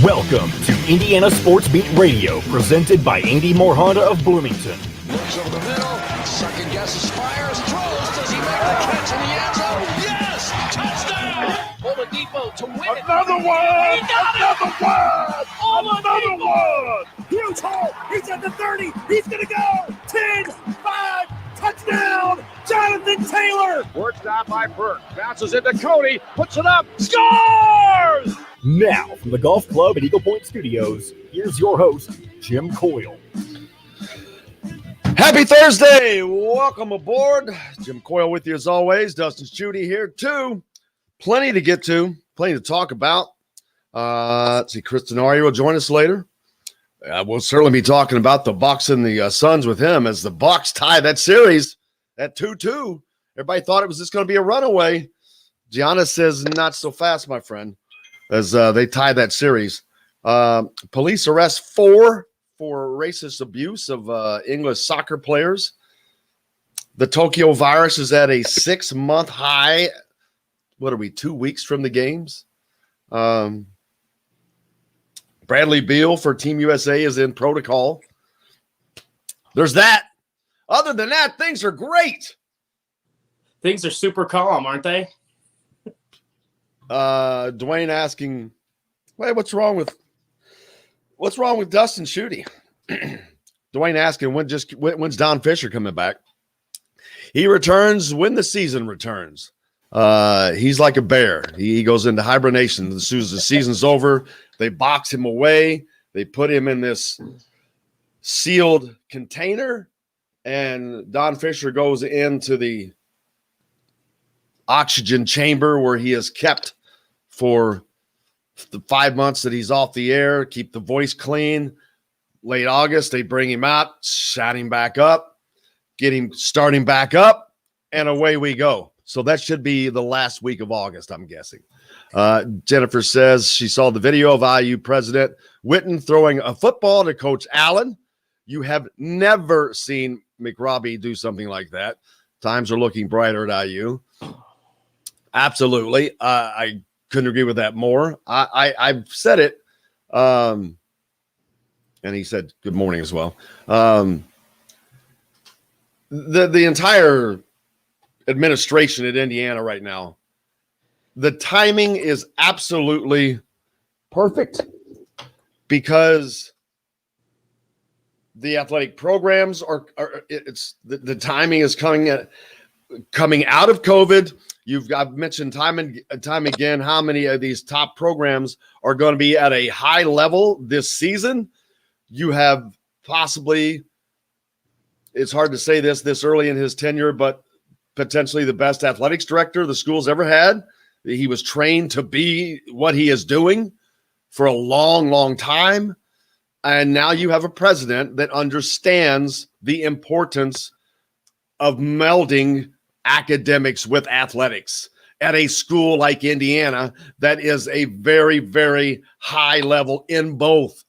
Welcome to Indiana Sports Beat Radio, presented by Andy Moore Honda of Bloomington. Looks over the middle, second guesses, fires, throws. Does he make the catch in the end zone? Yes! Touchdown! Oladipo to win it. Another one! He got Another one! Oladipo! Another one! Huge hole! He's at the 30! He's gonna go! 10, 5, touchdown! Jonathan Taylor! Worked out by Burke. Bounces into Cody, puts it up, scores! Now, from the Golf Club at Eagle Point Studios, here's your host, Jim Coyle. Happy Thursday! Welcome aboard. Jim Coyle with you as always. Dustin Schutte here too. Plenty to get to, plenty to talk about. Let's see, Chris Denari will join us later. We'll certainly be talking about the Bucks and the Suns with him as the Bucks tie that series at 2-2. Everybody thought it was just going to be a runaway. Giannis says not so fast, my friend, as they tie that series. Police arrest 4 for racist abuse of English soccer players. The Tokyo virus is at a 6-month high. What are we, 2 weeks from the games? Bradley Beal for Team USA is in protocol. There's that. Other than that, things are great. Things are super calm, aren't they? Dwayne asking, "Wait, what's wrong with Dustin Schutte?" Dwayne asking, when's Don Fisher coming back? He returns when the season returns. He's like a bear. He goes into hibernation as soon as the season's over. They box him away. They put him in this sealed container, and Don Fisher goes into the oxygen chamber where he is kept for the 5 months that he's off the air, keep the voice clean. Late August, they bring him out, shot him back up, get him starting back up, and away we go. So that should be the last week of August, I'm guessing. Jennifer says she saw the video of IU President Witten throwing a football to Coach Allen. You have never seen McRobbie do something like that. Times are looking brighter at IU. Absolutely. I couldn't agree with that more. I've said it. And he said good morning as well. The entire administration at Indiana right now, the timing is absolutely perfect because the athletic programs the timing is coming out of COVID. I've mentioned time and time again how many of these top programs are going to be at a high level this season. You have possibly, it's hard to say this early in his tenure, but potentially the best athletics director the school's ever had. He was trained to be what he is doing for a long, long time. And now you have a president that understands the importance of melding academics with athletics at a school like Indiana that is a very, very high level in both.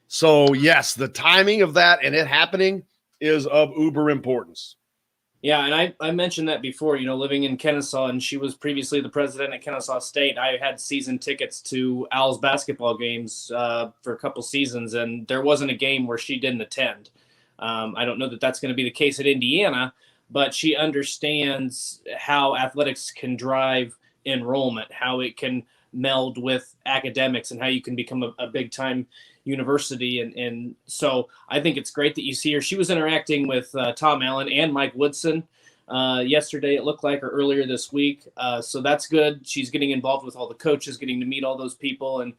So, yes, the timing of that and it happening is of uber importance. Yeah, and I mentioned that before, living in Kennesaw, and she was previously the president at Kennesaw State. I had season tickets to Owls basketball games for a couple seasons, and there wasn't a game where she didn't attend. I don't know that that's going to be the case at Indiana, but she understands how athletics can drive enrollment, how it can meld with academics, and how you can become a big-time university. And so I think it's great that you see her. She was interacting with Tom Allen and Mike Woodson yesterday, it looked like, or earlier this week. So that's good. She's getting involved with all the coaches, getting to meet all those people. And,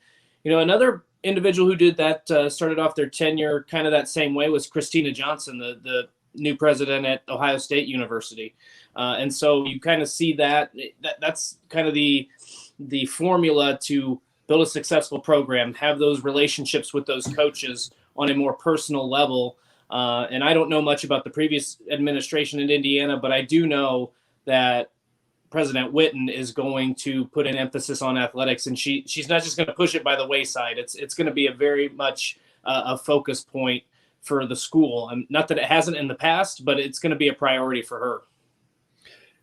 another individual who did that, started off their tenure kind of that same way, was Christina Johnson, the new president at Ohio State University. And so you kind of see that's kind of the formula to build a successful program, have those relationships with those coaches on a more personal level. And I don't know much about the previous administration in Indiana, but I do know that President Witten is going to put an emphasis on athletics, and she's not just going to push it by the wayside. It's going to be a very much a focus point for the school. And not that it hasn't in the past, but it's going to be a priority for her.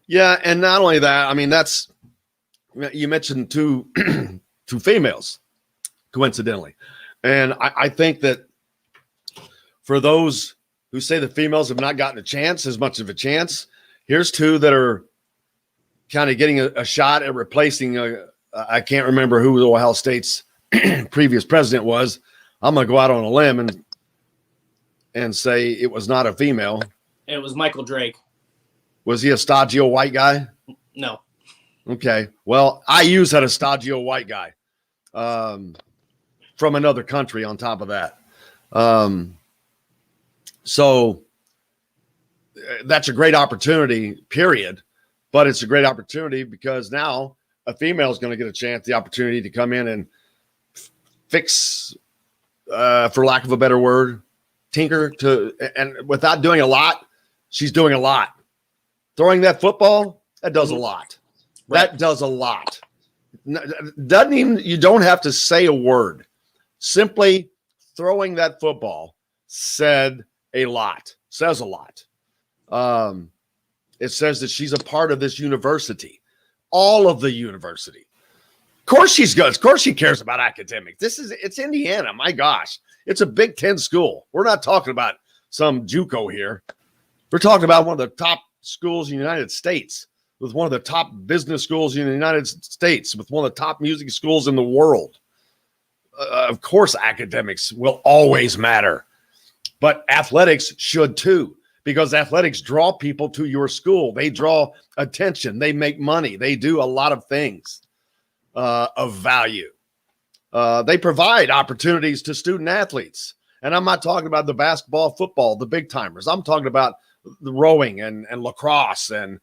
Yeah, and not only that, I mean, you mentioned two females. coincidentally. And I think that for those who say the females have not gotten as much of a chance, here's two that are kind of getting a shot at replacing. I can't remember who Ohio State's previous president was. I'm going to go out on a limb and say it was not a female. It was Michael Drake. Was he a stodgy old white guy? No. Okay. Well, IU's had a stodgy old white guy from another country on top of that. So that's a great opportunity, period. But it's a great opportunity because now a female is going to get a chance, the opportunity to come in and fix, for lack of a better word, tinker and without doing a lot, she's doing a lot. Throwing that football, that does a lot. Right. That does a lot. Doesn't even, you don't have to say a word. Simply throwing that football says a lot. It says that she's a part of this university, all of the university. Of course she's good. Of course she cares about academics. It's Indiana. My gosh, it's a Big Ten school. We're not talking about some JUCO here. We're talking about one of the top schools in the United States, with one of the top business schools in the United States, with one of the top music schools in the world. Of course, academics will always matter, but athletics should too, because athletics draw people to your school. They draw attention. They make money. They do a lot of things of value. They provide opportunities to student athletes. And I'm not talking about the basketball, football, the big timers. I'm talking about the rowing and lacrosse and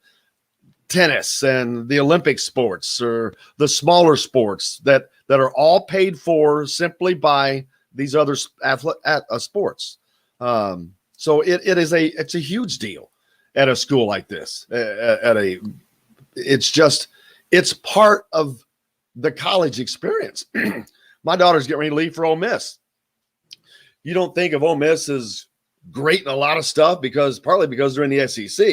tennis and the Olympic sports, or the smaller sports that are all paid for simply by these other sports. So it's a huge deal at a school like this. It's part of the college experience. My daughter's getting ready to leave for Ole Miss. You don't think of Ole Miss as great in a lot of stuff partly because they're in the SEC.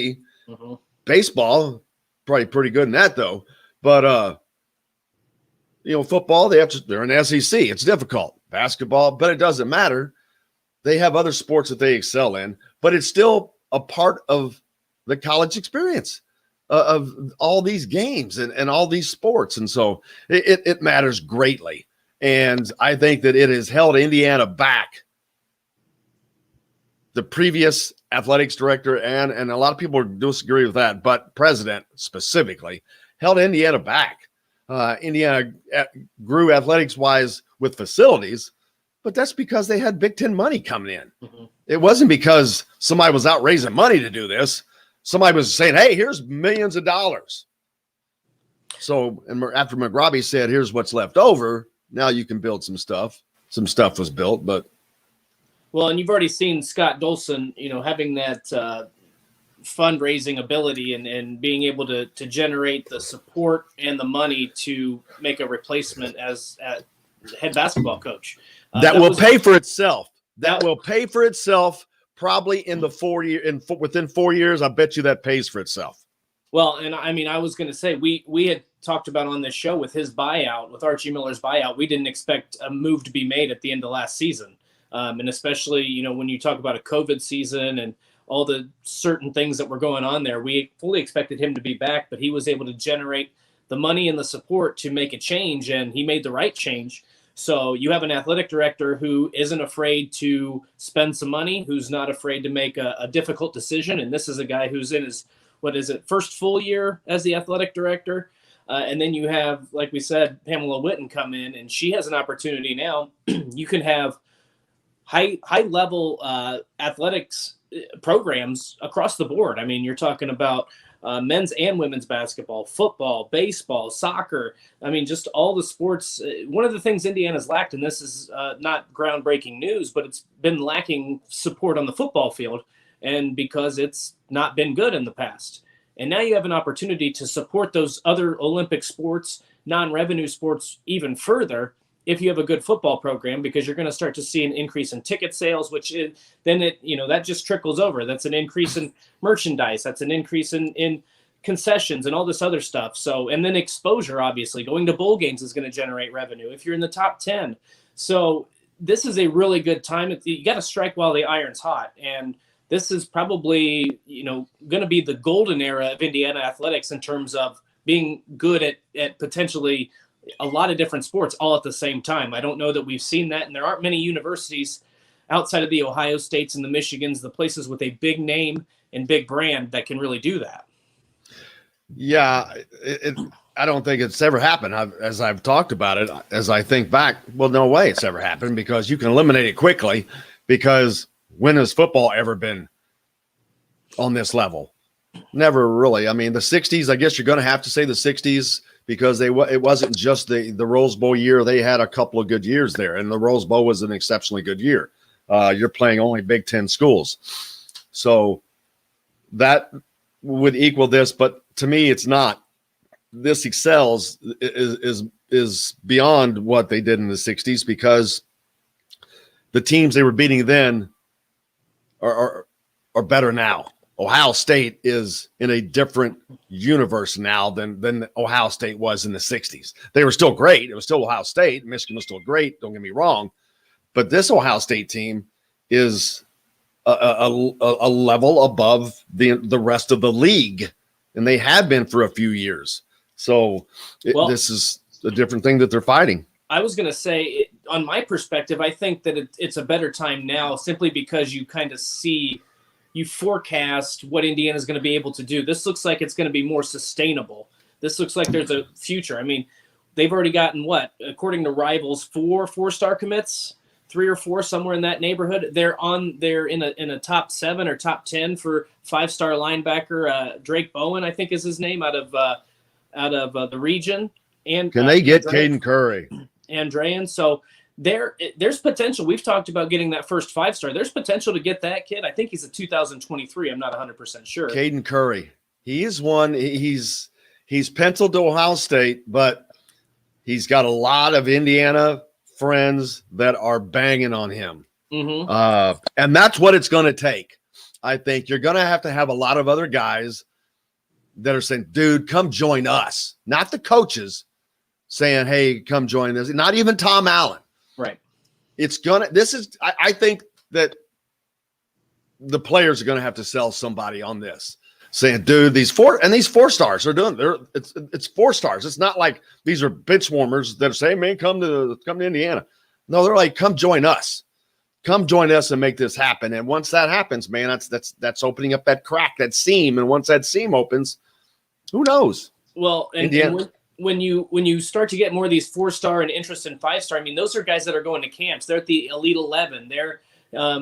Mm-hmm. Baseball, probably pretty good in that though. But football, they're in the SEC. It's difficult. Basketball, but it doesn't matter. They have other sports that they excel in, but it's still a part of the college experience of all these games and all these sports. And so it matters greatly. And I think that it has held Indiana back. The previous athletics director and a lot of people disagree with that, but president specifically held Indiana back. Indiana grew athletics-wise with facilities, but that's because they had Big Ten money coming in. Mm-hmm. It wasn't because somebody was out raising money to do this. Somebody was saying, hey, here's millions of dollars. So, and after McGroby said, here's what's left over, now you can build some stuff. Some stuff was built, but. Well, and you've already seen Scott Dolson, having that fundraising ability and being able to generate the support and the money to make a replacement as head basketball coach. That will pay for itself. That will pay for itself probably in the within 4 years. I bet you that pays for itself. Well, and I mean, I was going to say, we had talked about on this show with his buyout, with Archie Miller's buyout, we didn't expect a move to be made at the end of last season. And especially, when you talk about a COVID season and all the certain things that were going on there, we fully expected him to be back, but he was able to generate the money and the support to make a change, and he made the right change. So you have an athletic director who isn't afraid to spend some money, who's not afraid to make a difficult decision. And this is a guy who's in his, first full year as the athletic director. And then you have, like we said, Pamela Whitten come in, and she has an opportunity now. You can have high level athletics programs across the board. I mean, you're talking about men's and women's basketball, football, baseball, soccer. I mean, just all the sports. One of the things Indiana's lacked, and this is not groundbreaking news, but it's been lacking support on the football field, and because it's not been good in the past. And now you have an opportunity to support those other Olympic sports, non-revenue sports even further if you have a good football program, because you're going to start to see an increase in ticket sales, that just trickles over. That's an increase in merchandise. That's an increase in concessions and all this other stuff. So, and then exposure, obviously, going to bowl games is going to generate revenue. If you're in the top 10, So this is a really good time. You got to strike while the iron's hot. And this is probably, going to be the golden era of Indiana athletics in terms of being good at potentially a lot of different sports all at the same time. I don't know that we've seen that. And there aren't many universities outside of the Ohio States and the Michigans, the places with a big name and big brand that can really do that. Yeah, I don't think it's ever happened. As I've talked about it, as I think back, well, no way it's ever happened, because you can eliminate it quickly. Because when has football ever been on this level? Never really. I mean, the 60s, I guess you're going to have to say the 60s, because it wasn't just the Rose Bowl year. They had a couple of good years there, and the Rose Bowl was an exceptionally good year. You're playing only Big Ten schools. So that would equal this, but to me, it's not. This excels is beyond what they did in the 60s, because the teams they were beating then are better now. Ohio State is in a different universe now than Ohio State was in the 60s. They were still great. It was still Ohio State. Michigan was still great. Don't get me wrong. But this Ohio State team is a level above the rest of the league, and they have been for a few years. So this is a different thing that they're fighting. I was going to say, on my perspective, I think that it's a better time now simply because you kind of see, you forecast what Indiana is going to be able to do. This looks like it's going to be more sustainable. This looks like there's a future. I mean, they've already gotten according to Rivals, 4-star commits, 3 or 4, somewhere in that neighborhood. They're in a top 7 or top 10 for 5-star linebacker Drake Bowen, I think is his name, out of the region. And can they get Caden Curry? Andrean. So there's potential. We've talked about getting that first 5-star. There's potential to get that kid. I think he's a 2023. I'm not 100% sure. Caden Curry. He is one. He's penciled to Ohio State, but he's got a lot of Indiana friends that are banging on him. Mm-hmm. And that's what it's going to take. I think you're going to have a lot of other guys that are saying, dude, come join us. Not the coaches saying, hey, come join us. Not even Tom Allen. Right. I think that the players are going to have to sell somebody on this, saying, dude, these 4 stars are doing, it's 4 stars. It's not like these are bench warmers that are saying, man, come to Indiana. No, they're like, come join us. Come join us and make this happen. And once that happens, man, that's opening up that crack, that seam. And once that seam opens, who knows? Well, and when you start to get more of these 4-star and interest in 5-star, I mean, those are guys that are going to camps. They're at the Elite 11. They're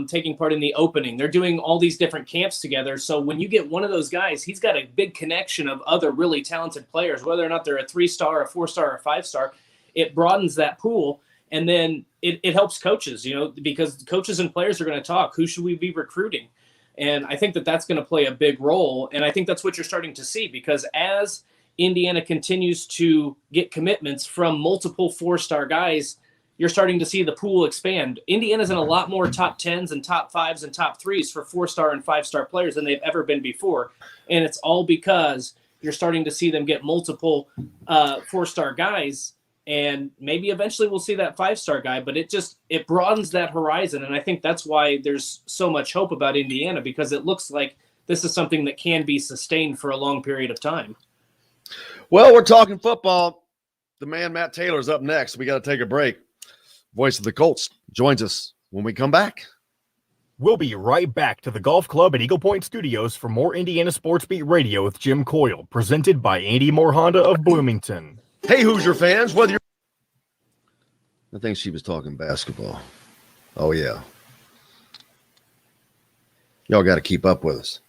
taking part in the opening. They're doing all these different camps together. So when you get one of those guys, he's got a big connection of other really talented players, whether or not they're a 3-star, a 4-star, or a 5-star. It broadens that pool. And then it helps coaches, because coaches and players are going to talk. Who should we be recruiting? And I think that that's going to play a big role. And I think that's what you're starting to see, because as Indiana continues to get commitments from multiple 4-star guys, you're starting to see the pool expand. Indiana's in a lot more top 10s and top 5s and top 3s for 4-star and 5-star players than they've ever been before. And it's all because you're starting to see them get multiple 4-star guys. And maybe eventually we'll see that 5-star guy, but it broadens that horizon. And I think that's why there's so much hope about Indiana, because it looks like this is something that can be sustained for a long period of time. Well, we're talking football. The man Matt Taylor's up next. We got to take a break. Voice of the Colts joins us when we come back. We'll be right back to the Golf Club at Eagle Point Studios for more Indiana Sports Beat Radio with Jim Coyle, presented by Andy Moore Honda of Bloomington. Hey, Hoosier fans, whether you're... I think she was talking basketball. Oh, yeah. Y'all got to keep up with us.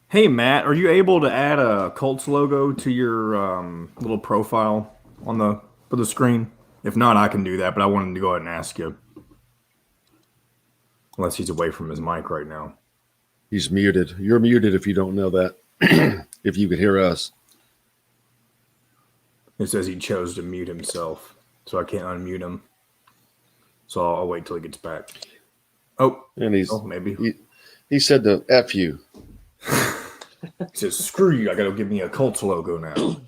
Hey, Matt, are you able to add a Colts logo to your little profile for the screen? If not, I can do that, but I wanted to go ahead and ask you. Unless he's away from his mic right now. He's muted. You're muted if you don't know that. If you could hear us. It says he chose to mute himself, so I can't unmute him. So I'll wait till he gets back. Oh, and maybe. He said to F you. He says, screw you, I got to give me a Colts logo now.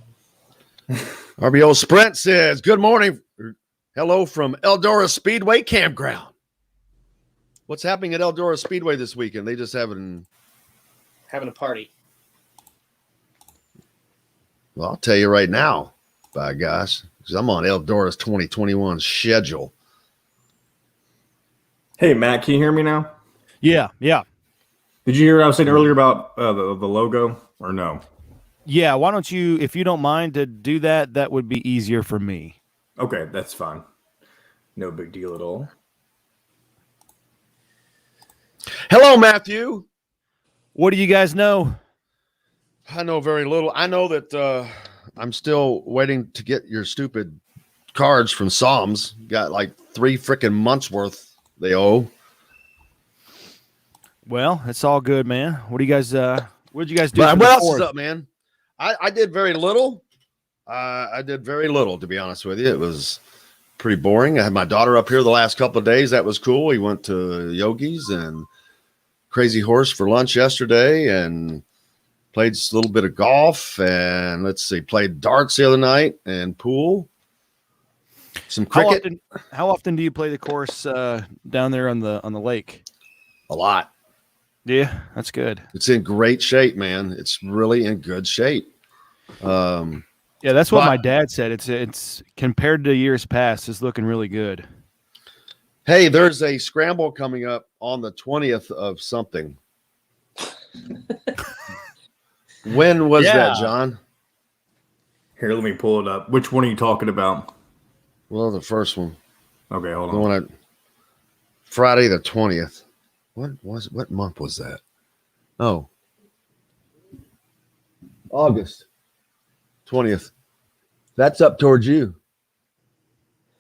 RBO Sprint says, good morning. Hello from Eldora Speedway Campground. What's happening at Eldora Speedway this weekend? They just having a party. Well, I'll tell you right now, by gosh, because I'm on Eldora's 2021 schedule. Hey, Matt, can you hear me now? Yeah. Did you hear what I was saying earlier about the logo, or no? Yeah, why don't you, if you don't mind to do that, that would be easier for me. Okay, that's fine. No big deal at all. Hello, Matthew. What do you guys know? I know very little. I know that I'm still waiting to get your stupid cards from Psalms. Got like 3 freaking months worth they owe. Well, it's all good, man. What do you guys what did you guys do? But For what the else fourth? is up, man? I did very little. I did very little, to be honest with you. It was pretty boring. I had my daughter up here the last couple of days. That was cool. We went to Yogi's and Crazy Horse for lunch yesterday and played a little bit of golf and played darts the other night and pool. Some cricket. How often do you play the course down there on the lake? A lot. Yeah, that's good. It's in great shape, man. It's really in good shape. Yeah, that's what my dad said. It's compared to years past, it's looking really good. Hey, there's a scramble coming up on the 20th of something. When was that, John? Here, let me pull it up. Which one are you talking about? Well, the first one. Okay, hold The on. one at Friday the 20th. What month was that? Oh. August 20th. That's up towards you.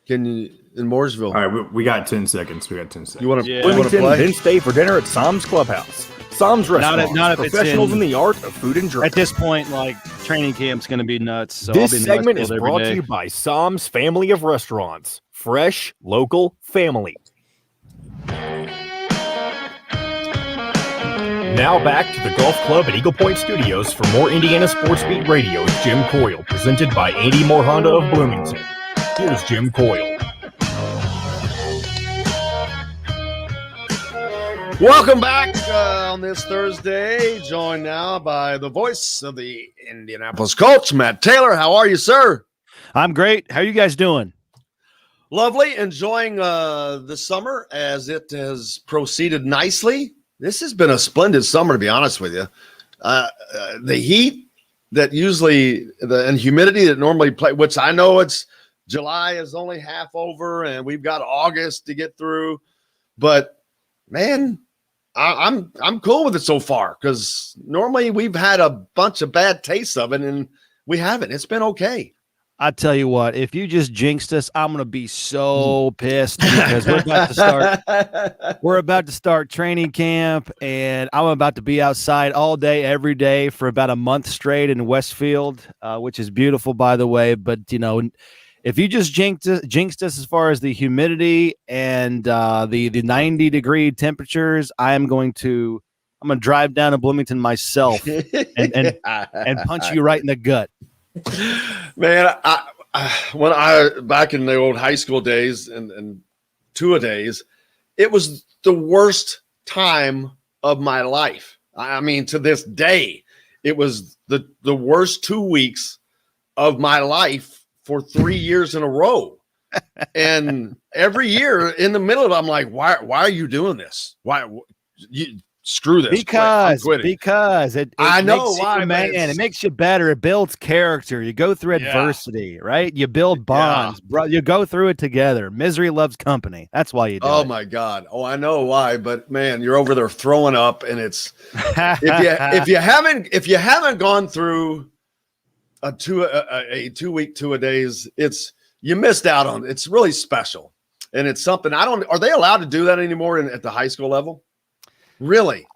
Can you in Mooresville? All right, we got 10 seconds. We got 10 seconds. You want to Bloomington, play? then stay for dinner at Sam's Clubhouse. Sam's Restaurant. not if it's Professionals in- in the art of food and drink. At this point, like training camp's going to be nuts. So This I'll be in segment is Westfield every brought day. to you by Sam's Family of Restaurants. Fresh, local, family. Now back to the Golf Club at Eagle Point Studios for more Indiana Sports Beat Radio with Jim Coyle, presented by Andy Moore Honda of Bloomington. Here's Jim Coyle. Welcome back on this Thursday. Joined now by the voice of the Indianapolis Colts, Matt Taylor. How are you, sir? I'm great. How you guys doing? Lovely. Enjoying the summer as it has proceeded nicely. This has been a splendid summer, to be honest with you. The heat that usually and humidity that normally play, which I know it's July is only half over and we've got August to get through, but man, I'm cool with it so far because normally we've had a bunch of bad tastes of it and we haven't. It's been okay. I tell you what, if you just jinxed us, I'm gonna be so pissed because we're about to start training camp, and I'm about to be outside all day, every day for about a month straight in Westfield, which is beautiful, by the way. But you know, if you just jinxed us as far as the humidity and the 90-degree temperatures, I'm gonna drive down to Bloomington myself and punch you right in the gut. Man, when I back in the old high school days and two-a-days, it was the worst time of my life. I mean, to this day, it was the worst 2 weeks of my life for 3 years in a row. And every year in the middle of it, I'm like, why are you doing this? Why you screw this? Because it I know makes why, you, man. man. It makes you better. It builds character. You go through adversity, right? You build bonds, bro. You go through it together. Misery loves company. That's why you do Oh it. my God. Oh, I know why, but man, you're over there throwing up, and it's if you haven't gone through a 2 week 2 a days, you missed out on. It's really special, and it's something are they allowed to do that anymore at the high school level? Really?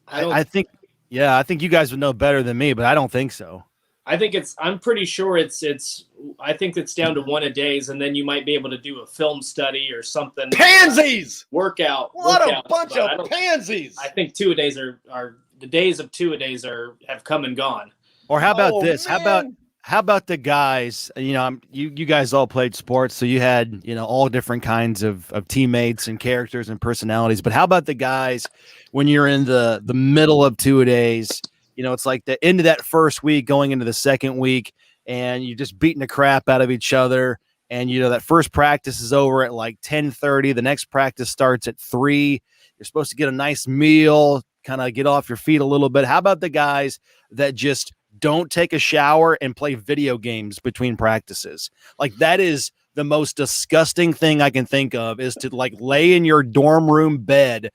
I think you guys would know better than me, but I don't think so. I'm pretty sure I think it's down to 1 a days, and then you might be able to do a film study or something. Pansies! Workout. What a bunch of pansies! I think 2 a days are the days of 2 a days have come and gone. Or how about this? Man. How about the guys? You guys all played sports, so you had all different kinds of teammates and characters and personalities. But how about the guys when you're in the middle of two-a-days? It's like the end of that first week, going into the second week, and you're just beating the crap out of each other. And that first practice is over at like 10:30. The next practice starts at 3. You're supposed to get a nice meal, kind of get off your feet a little bit. How about the guys that just don't take a shower and play video games between practices? Like, that is the most disgusting thing I can think of, is to like lay in your dorm room bed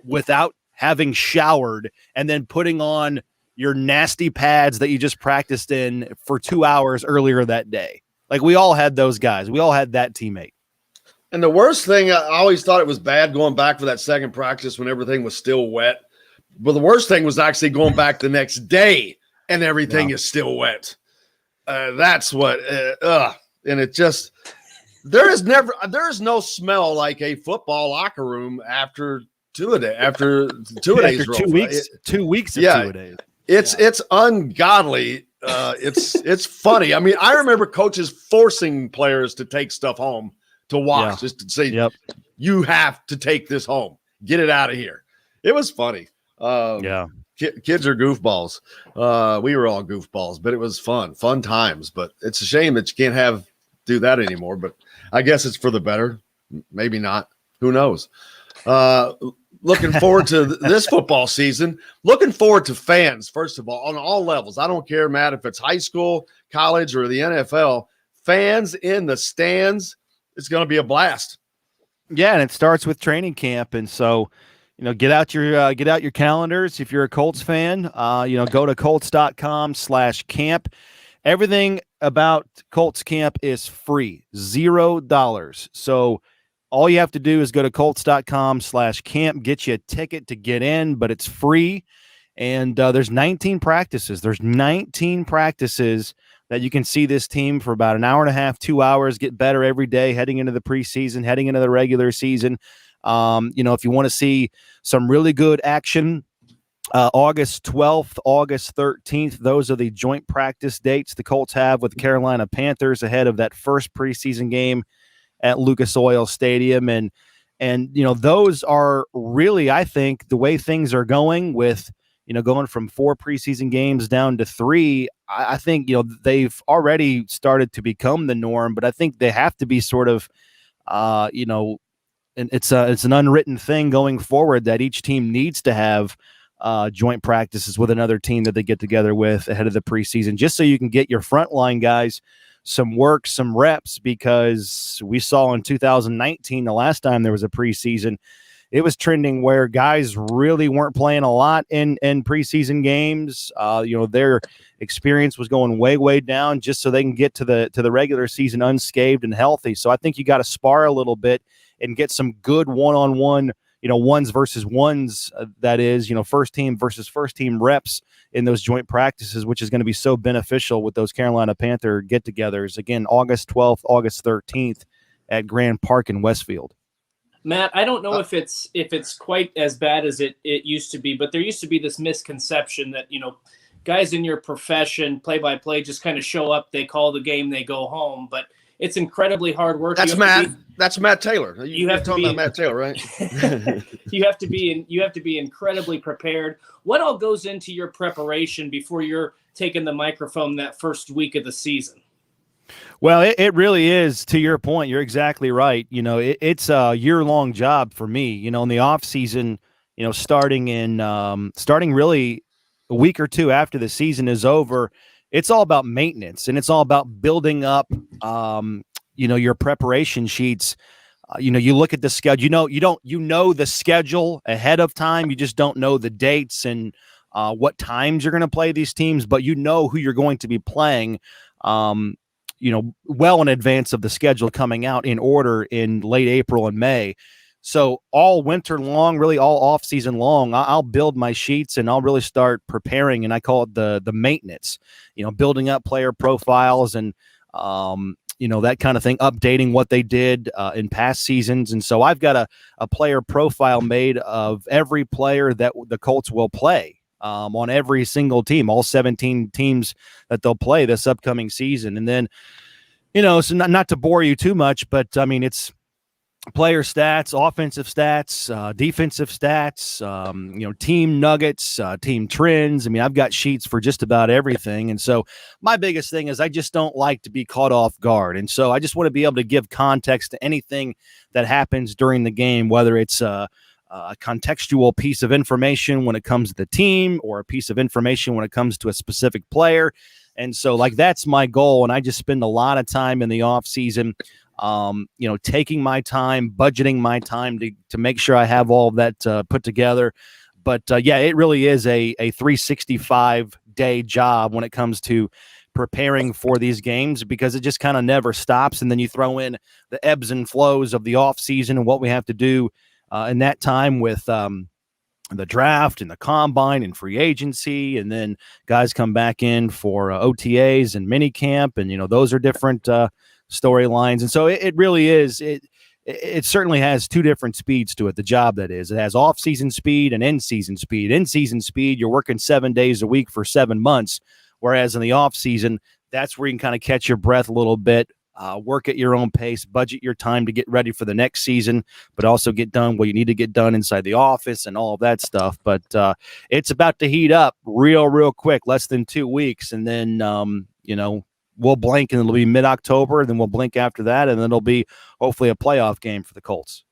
without having showered and then putting on your nasty pads that you just practiced in for 2 hours earlier that day. Like, we all had those guys. We all had that teammate. And the worst thing, I always thought it was bad going back for that second practice when everything was still wet. But the worst thing was actually going back the next day and everything is still wet. That's what, and it just, there is no smell like a football locker room after two-a-days. After 2 weeks, 2 weeks of two-a-days. It's ungodly. It's funny. I mean, I remember coaches forcing players to take stuff home to watch, just to say, you have to take this home, get it out of here. It was funny. Kids are goofballs. We were all goofballs, but it was fun times. But it's a shame that you can't do that anymore. But I guess it's for the better. Maybe not. Who knows? Looking forward to this football season. Looking forward to fans, first of all, on all levels. I don't care, Matt, if it's high school, college, or the NFL. Fans in the stands, it's going to be a blast. Yeah, and it starts with training camp. And so, get out your calendars. If you're a Colts fan, go to Colts.com/camp. Everything about Colts camp is free, $0. So all you have to do is go to Colts.com/camp, get you a ticket to get in, but it's free. And there's 19 practices. There's 19 practices that you can see this team for about an hour and a half, 2 hours, get better every day, heading into the preseason, heading into the regular season. If you want to see some really good action, August 12th, August 13th, those are the joint practice dates the Colts have with the Carolina Panthers ahead of that first preseason game at Lucas Oil Stadium. And those are really, I think, the way things are going with, going from 4 preseason games down to 3. I think, they've already started to become the norm, but I think they have to be sort of, and it's an unwritten thing going forward that each team needs to have joint practices with another team that they get together with ahead of the preseason, just so you can get your frontline guys some work, some reps, because we saw in 2019, the last time there was a preseason, it was trending where guys really weren't playing a lot in preseason games. Their experience was going way, way down just so they can get to the regular season unscathed and healthy. So I think you got to spar a little bit and get some good one-on-one, ones versus ones, that is, first team versus first team reps in those joint practices, which is going to be so beneficial with those Carolina Panther get-togethers. Again, August 12th, August 13th at Grand Park in Westfield. Matt, I don't know if it's quite as bad as it used to be, but there used to be this misconception that, guys in your profession, play-by-play, just kind of show up, they call the game, they go home. But it's incredibly hard work. That's Matt Taylor. You have to be about Matt Taylor, right? you have to be incredibly prepared. What all goes into your preparation before you're taking the microphone that first week of the season? Well, it really is, to your point. You're exactly right. It's a year-long job for me, in the off season, starting really a week or two after the season is over. It's all about maintenance, and it's all about building up, your preparation sheets. You look at the schedule, you know the schedule ahead of time. You just don't know the dates and what times you're going to play these teams, but you know who you're going to be playing, well in advance of the schedule coming out in order in late April and May. So all winter long, really all off season long, I'll build my sheets and I'll really start preparing. And I call it the maintenance, building up player profiles and, that kind of thing, updating what they did in past seasons. And so I've got a player profile made of every player that the Colts will play on every single team, all 17 teams that they'll play this upcoming season. And then, so not to bore you too much, but I mean, it's player stats, offensive stats, defensive stats, team nuggets, team trends. I mean, I've got sheets for just about everything. And so my biggest thing is I just don't like to be caught off guard. And so I just want to be able to give context to anything that happens during the game, whether it's a contextual piece of information when it comes to the team or a piece of information when it comes to a specific player. And so that's my goal. And I just spend a lot of time in the off season, taking my time, budgeting my time to make sure I have all of that put together. But it really is a 365-day job when it comes to preparing for these games, because it just kind of never stops. And then you throw in the ebbs and flows of the off season and what we have to do in that time with the draft and the combine and free agency, and then guys come back in for OTAs and mini camp, and those are different storylines. And so it really is, it certainly has two different speeds to it, the job that is. It has off-season speed and in-season speed. In-season speed, you're working 7 days a week for 7 months, whereas in the off-season, that's where you can kind of catch your breath a little bit, work at your own pace, budget your time to get ready for the next season, but also get done what you need to get done inside the office and all of that stuff. But it's about to heat up real quick, less than 2 weeks. And then, we'll blink and it'll be mid-October, then we'll blink after that, and then it'll be hopefully a playoff game for the Colts.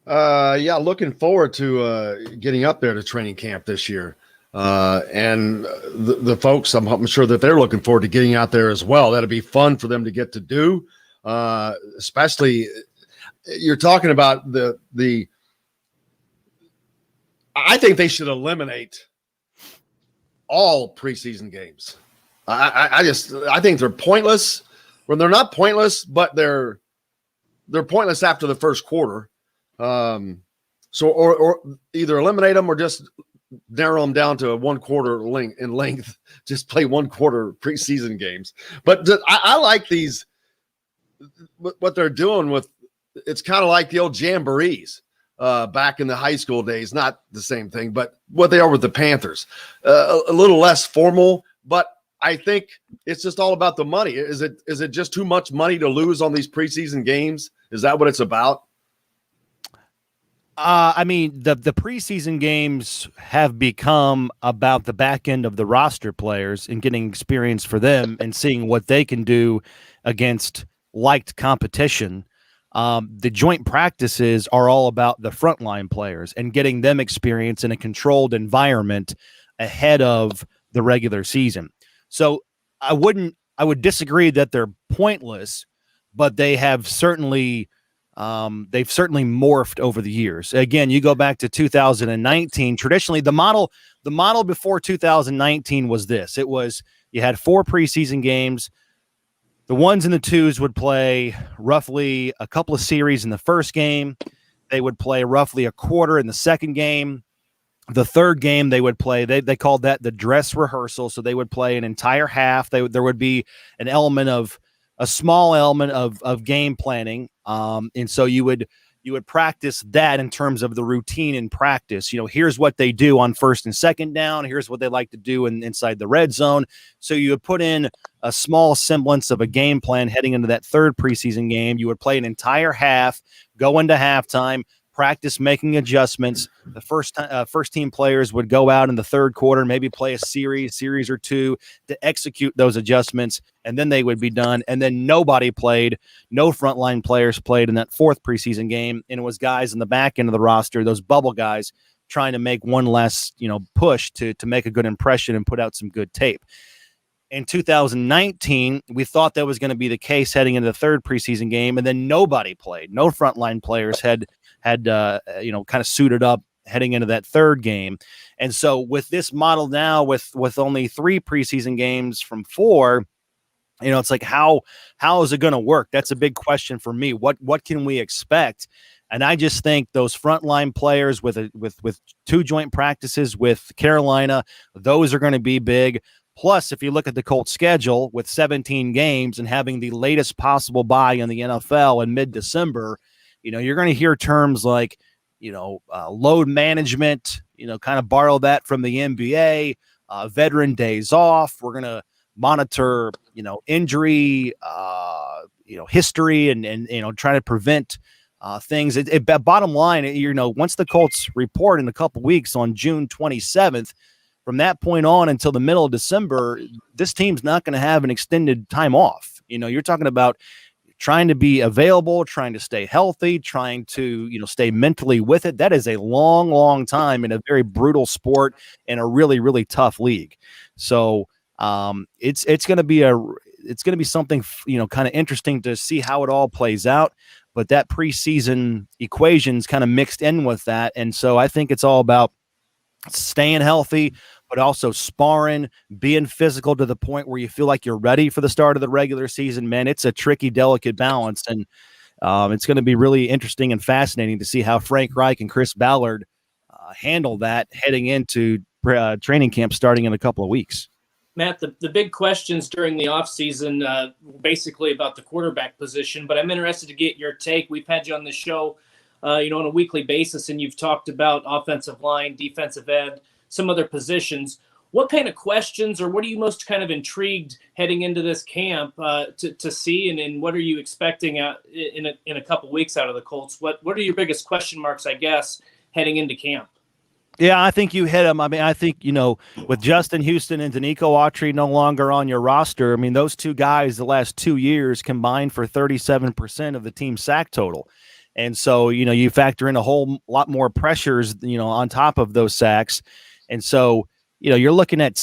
Looking forward to getting up there to training camp this year. And the folks, I'm sure that they're looking forward to getting out there as well. That'll be fun for them to get to do. Especially, you're talking about the. I think they should eliminate all preseason games. I think they're pointless. When they're not pointless, but they're pointless after the first quarter. Or either eliminate them or just narrow them down to 1 quarter length. Just play 1 quarter preseason games. But I like these. What they're doing with, it's kind of like the old jamborees back in the high school days. Not the same thing, but what they are with the Panthers. A little less formal, but I think it's just all about the money. Is it just too much money to lose on these preseason games? Is that what it's about? I mean, the preseason games have become about the back end of the roster players and getting experience for them and seeing what they can do against liked competition. The joint practices are all about the frontline players and getting them experience in a controlled environment ahead of the regular season. So I would disagree that they're pointless, but they have certainly morphed over the years. Again, you go back to 2019. Traditionally, the model before 2019 was this. It was, you had 4 preseason games. The 1s and the 2s would play roughly a couple of series in the first game. They would play roughly a quarter in the second game. The third game they would play, they called that the dress rehearsal. So they would play an entire half. There would be a small element of game planning. And so you would practice that in terms of the routine in practice. Here's what they do on first and second down. Here's what they like to do inside the red zone. So you would put in a small semblance of a game plan heading into that third preseason game. You would play an entire half, go into halftime, practice making adjustments. The first team players would go out in the third quarter, maybe play a series or two to execute those adjustments, and then they would be done. And then nobody played, no frontline players played in that fourth preseason game, and it was guys in the back end of the roster, those bubble guys, trying to make one last push to make a good impression and put out some good tape. In 2019, we thought that was going to be the case heading into the third preseason game, and then nobody played. No frontline players had kind of suited up heading into that third game. And so with this model now, with only 3 preseason games from 4, it's like, how is it going to work? That's a big question for me. What can we expect? And I just think those frontline players with 2 joint practices with Carolina, those are going to be big. Plus, if you look at the Colts schedule with 17 games and having the latest possible bye in the NFL in mid-December, you're going to hear terms like, load management, kind of borrow that from the NBA, veteran days off. We're going to monitor, injury, history and try to prevent things. Bottom line, once the Colts report in a couple weeks on June 27th, from that point on until the middle of December, this team's not going to have an extended time off. You're talking about trying to be available, trying to stay healthy, trying to, stay mentally with it. That is a long, long time in a very brutal sport and a really, really tough league. So it's going to be something, kind of interesting to see how it all plays out. But that preseason equation's kind of mixed in with that. And so I think it's all about staying healthy, but also sparring, being physical to the point where you feel like you're ready for the start of the regular season. Man, it's a tricky, delicate balance. And it's going to be really interesting and fascinating to see how Frank Reich and Chris Ballard handle that heading into training camp starting in a couple of weeks. Matt, the big questions during the offseason, basically about the quarterback position, but I'm interested to get your take. We've had you on the show on a weekly basis, and you've talked about offensive line, defensive end, some other positions. What kind of questions, or what are you most kind of intrigued heading into this camp to see, and what are you expecting in a couple weeks out of the Colts? What are your biggest question marks, I guess, heading into camp? Yeah, I think you hit them. I mean, I think, with Justin Houston and Danico Autry no longer on your roster, I mean, those two guys the last 2 years combined for 37% of the team sack total. And so, you factor in a whole lot more pressures, on top of those sacks. And so, you're looking at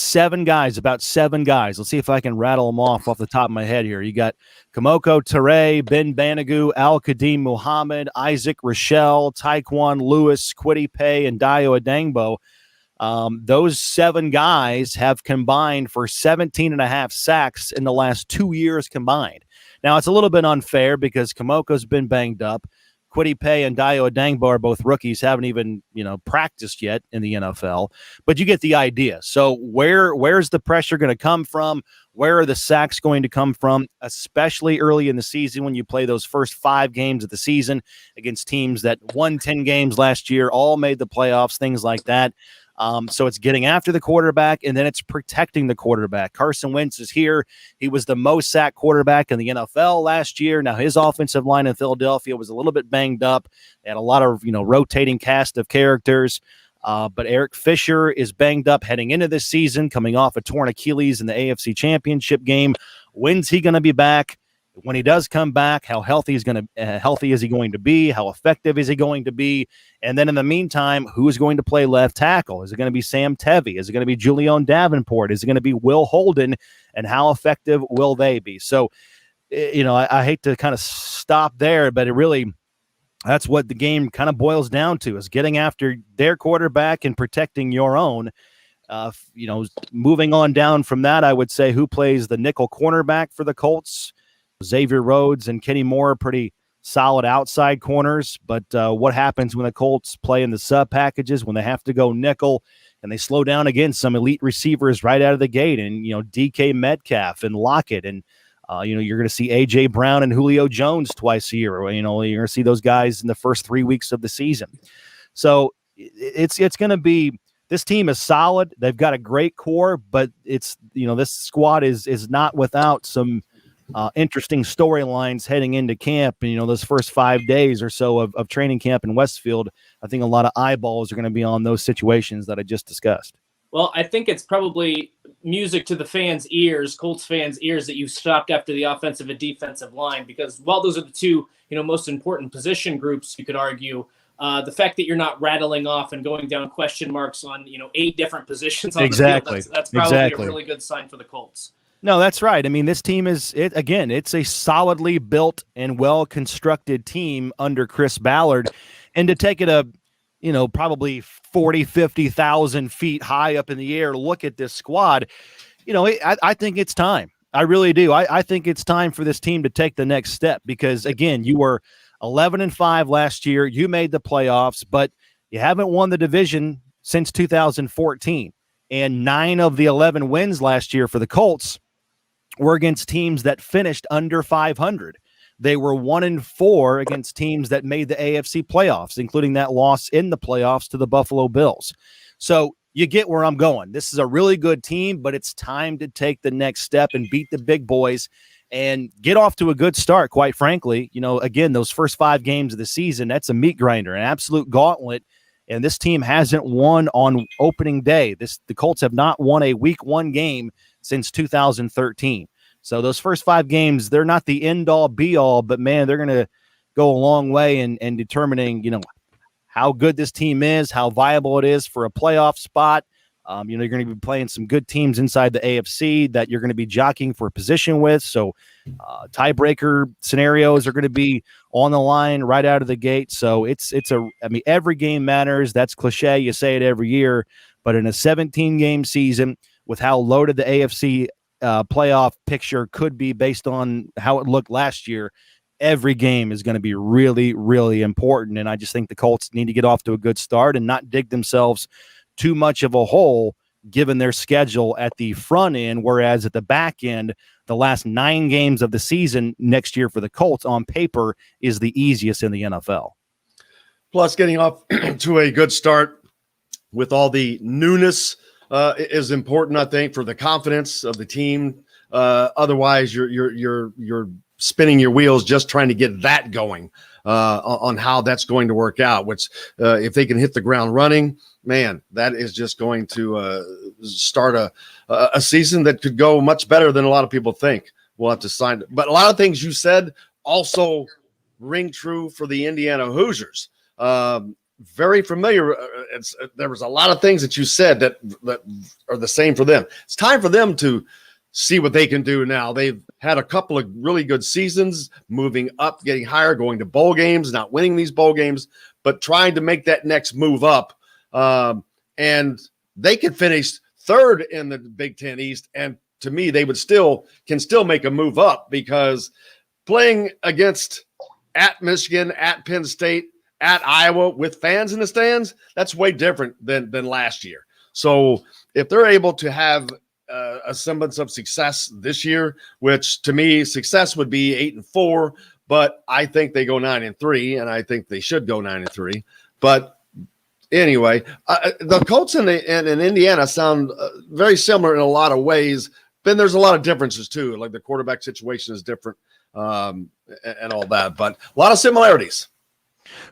about seven guys. Let's see if I can rattle them off the top of my head here. You got Kamoko Ture, Ben Banogu, Al-Qadim Muhammad, Isaac Rochelle, Taekwon Lewis, Kwity Paye, and Dio Adangbo. Those seven guys have combined for 17 and a half sacks in the last 2 years combined. Now, it's a little bit unfair because Kamoko's been banged up. Kwity Paye and Dio Adangbo are both rookies, haven't even, practiced yet in the NFL, but you get the idea. So where's the pressure going to come from? Where are the sacks going to come from, especially early in the season when you play those first 5 games of the season against teams that won 10 games last year, all made the playoffs, things like that. So it's getting after the quarterback, and then it's protecting the quarterback. Carson Wentz is here. He was the most sacked quarterback in the NFL last year. Now his offensive line in Philadelphia was a little bit banged up. They had a lot of, rotating cast of characters. But Eric Fisher is banged up heading into this season, coming off a torn Achilles in the AFC Championship game. When's he going to be back? When he does come back, how healthy is he going to be? How effective is he going to be? And then in the meantime, who is going to play left tackle? Is it going to be Sam Tevy? Is it going to be Julian Davenport? Is it going to be Will Holden? And how effective will they be? So, I hate to kind of stop there, but that's what the game kind of boils down to, is getting after their quarterback and protecting your own. Moving on down from that, I would say who plays the nickel cornerback for the Colts? Xavier Rhodes and Kenny Moore are pretty solid outside corners, but what happens when the Colts play in the sub packages, when they have to go nickel and they slow down against some elite receivers right out of the gate, and DK Metcalf and Lockett, and you're going to see AJ Brown and Julio Jones twice a year. You're going to see those guys in the first 3 weeks of the season. So it's going to be, this team is solid. They've got a great core, but it's this squad is not without some interesting storylines heading into camp. And, those first 5 days or so of training camp in Westfield, I think a lot of eyeballs are going to be on those situations that I just discussed. Well, I think it's probably music to the fans' ears, Colts fans' ears, that you stopped after the offensive and defensive line, because while those are the two, most important position groups, you could argue, the fact that you're not rattling off and going down question marks on, 8 different positions on the field, that's probably a really good sign for the Colts. No, that's right. I mean, this team it's a solidly built and well-constructed team under Chris Ballard. And to take it probably 40, 50,000 feet high up in the air, look at this squad, I think it's time. I really do. I think it's time for this team to take the next step, because, again, you were 11-5 last year. You made the playoffs, but you haven't won the division since 2014. And 9 of the 11 wins last year for the Colts were against teams that finished under 500. they were 1-4 against teams that made the AFC playoffs, including that loss in the playoffs to the Buffalo Bills. So you get where I'm going. This is a really good team, but it's time to take the next step and beat the big boys and get off to a good start, quite frankly. Again, those first 5 games of the season, that's a meat grinder, an absolute gauntlet. And this team hasn't won on opening day. The Colts have not won a week 1 game since 2013. So those first 5 games, they're not the end-all, be-all, but, man, they're going to go a long way in determining, how good this team is, how viable it is for a playoff spot. You're going to be playing some good teams inside the AFC that you're going to be jockeying for position with. So tiebreaker scenarios are going to be on the line right out of the gate. So every game matters. That's cliche. You say it every year. But in a 17-game season, with how loaded the AFC playoff picture could be based on how it looked last year, every game is going to be really, really important. And I just think the Colts need to get off to a good start and not dig themselves too much of a hole given their schedule at the front end, whereas at the back end, the last 9 games of the season next year for the Colts on paper is the easiest in the NFL. Plus, getting off to a good start with all the newness is important, I think, for the confidence of the team. Otherwise, you're spinning your wheels just trying to get that going on how that's going to work out. Which, if they can hit the ground running, man, that is just going to start a season that could go much better than a lot of people think. We'll have to sign it. But a lot of things you said also ring true for the Indiana Hoosiers. Very familiar. There was a lot of things that you said that are the same for them. It's time for them to see what they can do now. They've had a couple of really good seasons, moving up, getting higher, going to bowl games, not winning these bowl games, but trying to make that next move up. And they could finish 3rd in the Big Ten East. And to me, they can still make a move up, because playing against at Michigan, at Penn State, at Iowa with fans in the stands, that's way different than last year. So if they're able to have a semblance of success this year, which to me, success would be 8-4, but I think they go 9-3, and I think they should go 9-3. But anyway, the Colts and Indiana sound very similar in a lot of ways. Then there's a lot of differences too. Like the quarterback situation is different, and all that, but a lot of similarities.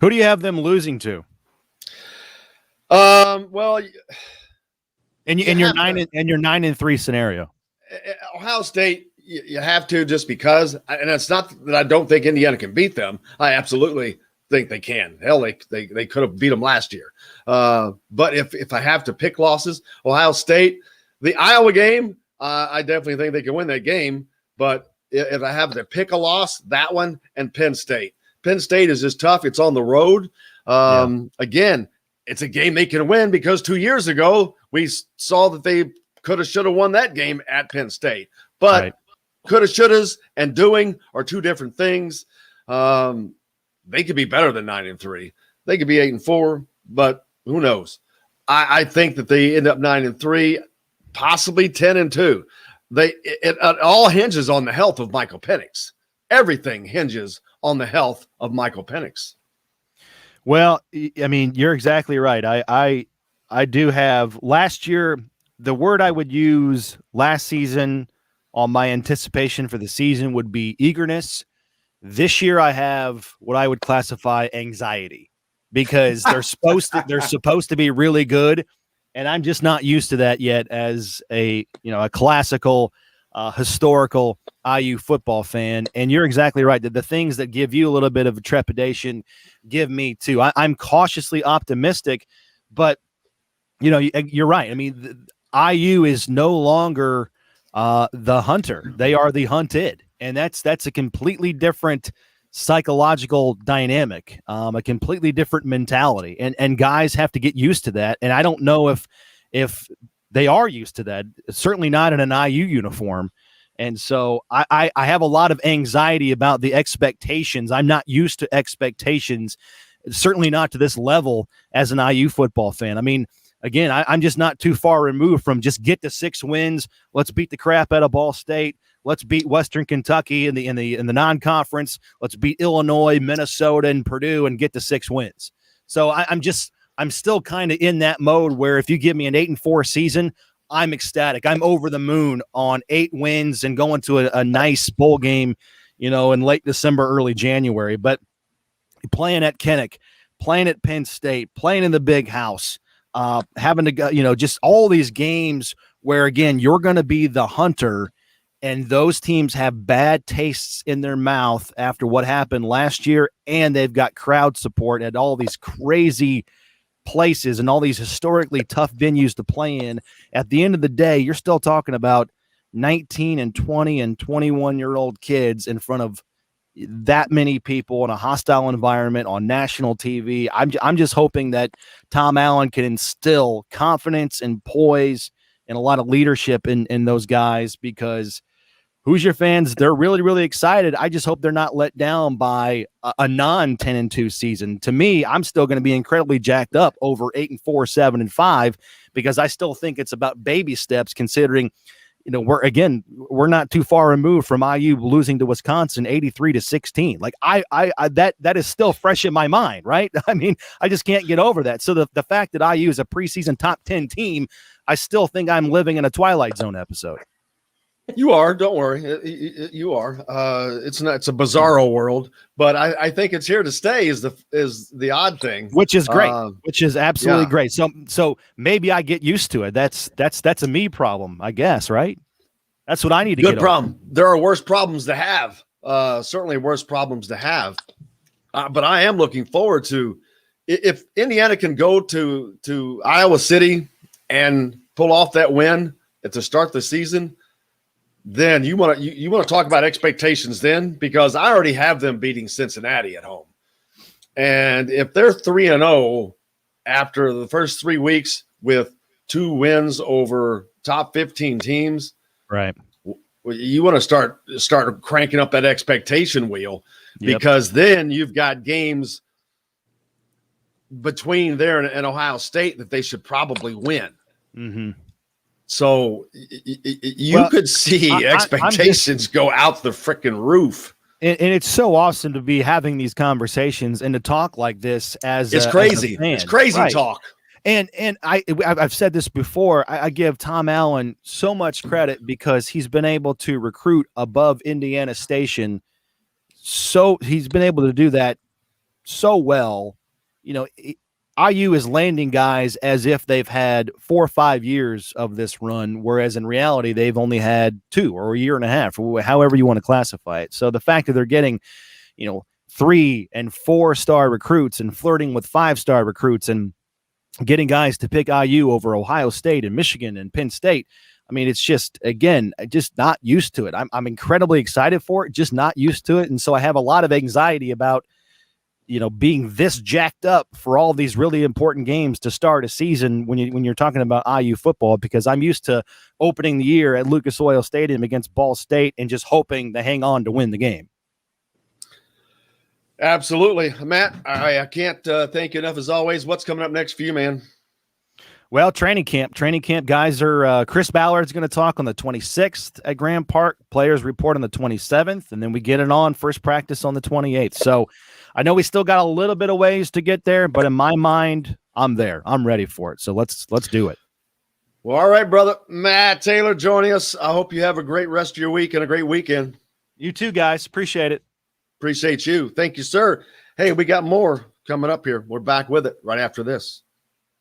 Who do you have them losing to? Well, in your 9-3 scenario, Ohio State, you have to, just because, and it's not that I don't think Indiana can beat them. I absolutely think they can. Hell, they could have beat them last year. But if I have to pick losses, Ohio State, the Iowa game, I definitely think they can win that game. But if I have to pick a loss, that one, and Penn State. Penn State is just tough. It's on the road. Again, it's a game they can win, because 2 years ago we saw that they could have, should have won that game at Penn State. But right. Could have, should have, and doing are two different things. They could be better than 9-3. They could be 8-4, but who knows? I think that they end up 9-3, possibly 10-2. It all hinges on the health of Michael Penix. Everything hinges on the health of Michael Penix. Well, I mean, you're exactly right. I do have last year. The word I would use last season on my anticipation for the season would be eagerness. This year I have what I would classify anxiety, because they're supposed to be really good, and I'm just not used to that yet as a classical historical IU football fan. And you're exactly right that the things that give you a little bit of a trepidation give me too. I'm cautiously optimistic, but you're right. I mean, IU is no longer the hunter. They are the hunted. And that's a completely different psychological dynamic, a completely different mentality. And guys have to get used to that. And I don't know if they are used to that, certainly not in an IU uniform. And so I have a lot of anxiety about the expectations. I'm not used to expectations, certainly not to this level as an IU football fan. I mean, again, I'm just not too far removed from just get the 6 wins. Let's beat the crap out of Ball State. Let's beat Western Kentucky in the non-conference. Let's beat Illinois, Minnesota, and Purdue and get the 6 wins. So I'm still kind of in that mode where if you give me an 8-4 season, I'm ecstatic. I'm over the moon on 8 wins and going to a nice bowl game, in late December, early January. But playing at Kinnick, playing at Penn State, playing in the big house, having to go, just all these games where, again, you're going to be the hunter, and those teams have bad tastes in their mouth after what happened last year, and they've got crowd support at all these crazy places and all these historically tough venues to play in. At the end of the day, you're still talking about 19 and 20 and 21-year-old kids in front of that many people in a hostile environment on national TV. I'm just hoping that Tom Allen can instill confidence and poise and a lot of leadership in those guys, because Hoosier fans, they're really, really excited. I just hope they're not let down by a non-10-2 season. To me, I'm still going to be incredibly jacked up over 8-4, 7-5, because I still think it's about baby steps, considering, we're not too far removed from IU losing to Wisconsin 83-16. Like I that is still fresh in my mind, right? I mean, I just can't get over that. So the fact that IU is a preseason top 10 team, I still think I'm living in a Twilight Zone episode. You are. Don't worry. You are. It's a bizarro world, but I think it's here to stay. Is the odd thing, which is great, which is absolutely great. So maybe I get used to it. That's a me problem, I guess. Right. That's what I need to get. Good problem. Over. There are worse problems to have. Certainly worse problems to have. But I am looking forward to if Indiana can go to Iowa City and pull off that win at the start of the season. Then you want to talk about expectations then, because I already have them beating Cincinnati at home. And if they're 3-0 after the first 3 weeks with 2 wins over top 15 teams, right? You want to start cranking up that expectation wheel, because then you've got games between there and Ohio State that they should probably win. Mm-hmm. So you could see expectations go out the freaking roof. And it's so awesome to be having these conversations and to talk like this it's crazy. It's crazy talk. And I've said this before. I give Tom Allen so much credit because he's been able to recruit above Indiana Station. So he's been able to do that so well. IU is landing guys as if they've had 4 or 5 years of this run, whereas in reality, they've only had 2 or a year and a half, or however you want to classify it. So the fact that they're getting, 3 and 4 star recruits and flirting with 5-star recruits and getting guys to pick IU over Ohio State and Michigan and Penn State. I mean, it's just, again, just not used to it. I'm incredibly excited for it, just not used to it. And so I have a lot of anxiety about being this jacked up for all these really important games to start a season when you're talking about IU football, because I'm used to opening the year at Lucas Oil Stadium against Ball State and just hoping to hang on to win the game. Absolutely. Matt, I can't thank you enough as always. What's coming up next for you, man? Well, training camp guys are Chris Ballard's going to talk on the 26th at Grand Park. Players report on the 27th, and then we get it on first practice on the 28th. So I know we still got a little bit of ways to get there, but in my mind, I'm there. I'm ready for it. So let's do it. Well, all right, brother. Matt Taylor joining us. I hope you have a great rest of your week and a great weekend. You too, guys. Appreciate it. Appreciate you. Thank you, sir. Hey, we got more coming up here. We're back with it right after this.